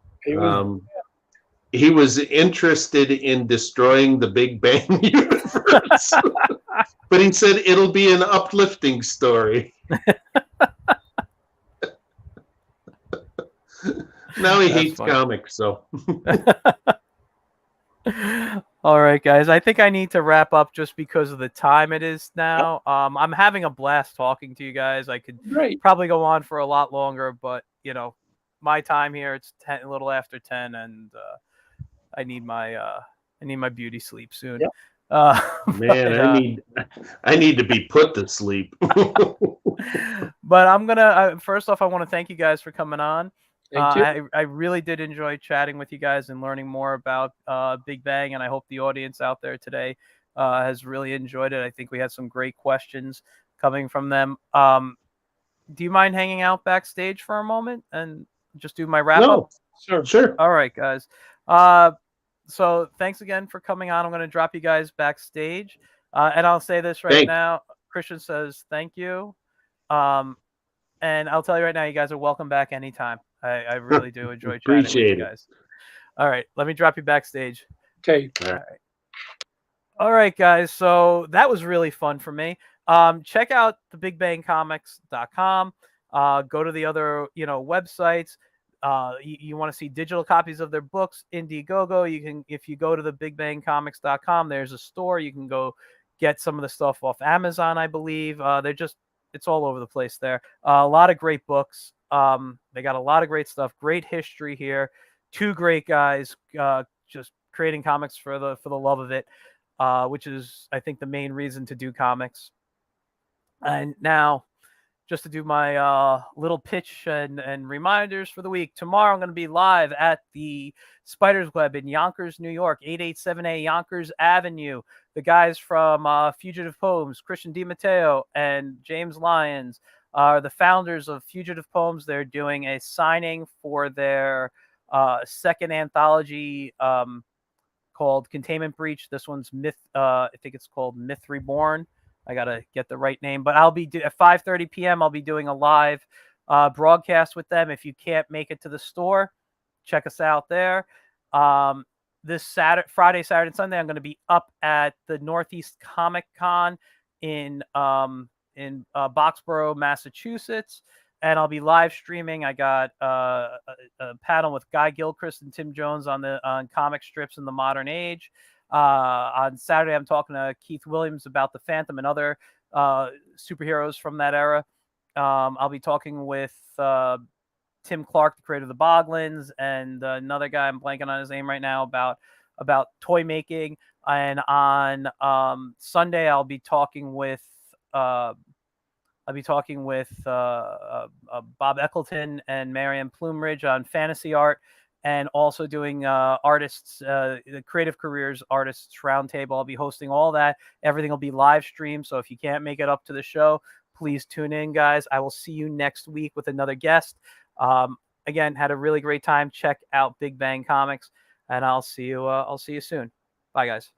He was interested in destroying the Big Bang universe, but he said it'll be an uplifting story. Now he hates comics, so. All right, guys. I think I need to wrap up just because of the time it is now. I'm having a blast talking to you guys. I could probably go on for a lot longer, but you know, my time here, it's a little after 10, and I need my beauty sleep soon. Yep. Man, I need to be put to sleep. But I'm gonna first off, I want to thank you guys for coming on. Thank you. I really did enjoy chatting with you guys and learning more about Big Bang, and I hope the audience out there today has really enjoyed it. I think we had some great questions coming from them. Do you mind hanging out backstage for a moment and just do my wrap up? Sure. All right, guys. So thanks again for coming on. I'm going to drop you guys backstage, and I'll say this right now. Christian says thank you, and I'll tell you right now, you guys are welcome back anytime. I really do enjoy chatting with you guys. All right, let me drop you backstage. Okay. All right, guys. So that was really fun for me. Check out the bigbangcomics.com. Go to the other, websites. You want to see digital copies of their books, Indiegogo. You can, if you go to the bigbangcomics.com, there's a store. You can go get some of the stuff off Amazon, I believe. It's all over the place there. A lot of great books. They got a lot of great stuff. Great history here. Two great guys, just creating comics for the love of it, which is, I think, the main reason to do comics. And now, just to do my little pitch and reminders for the week. Tomorrow, I'm going to be live at the Spider's Web in Yonkers, New York, 887A Yonkers Avenue. The guys from Fugitive Poems, Christian DiMatteo and James Lyons, are the founders of Fugitive Poems. They're doing a signing for their second anthology called Containment Breach. This one's Myth. I think it's called Myth Reborn. I gotta get the right name, but I'll be at 5:30 p.m. I'll be doing a live broadcast with them. If you can't make it to the store, check us out there. This Friday, Saturday, and Sunday, I'm going to be up at the Northeast Comic Con in Boxborough, Massachusetts, and I'll be live streaming. I got a panel with Guy Gilchrist and Tim Jones on comic strips in the modern age. On Saturday, I'm talking to Keith Williams about the Phantom and other superheroes from that era. I'll be talking with Tim Clark, the creator of the Boglins, and another guy, I'm blanking on his name right now, about toy making. And on Sunday, I'll be talking with Bob Eccleton and Marianne Plumridge on fantasy art, and also doing artists, the Creative Careers Artists Roundtable. I'll be hosting all that. Everything will be live streamed. So if you can't make it up to the show, please tune in, guys. I will see you next week with another guest. Again, had a really great time. Check out Big Bang Comics, and I'll see you soon. Bye, guys.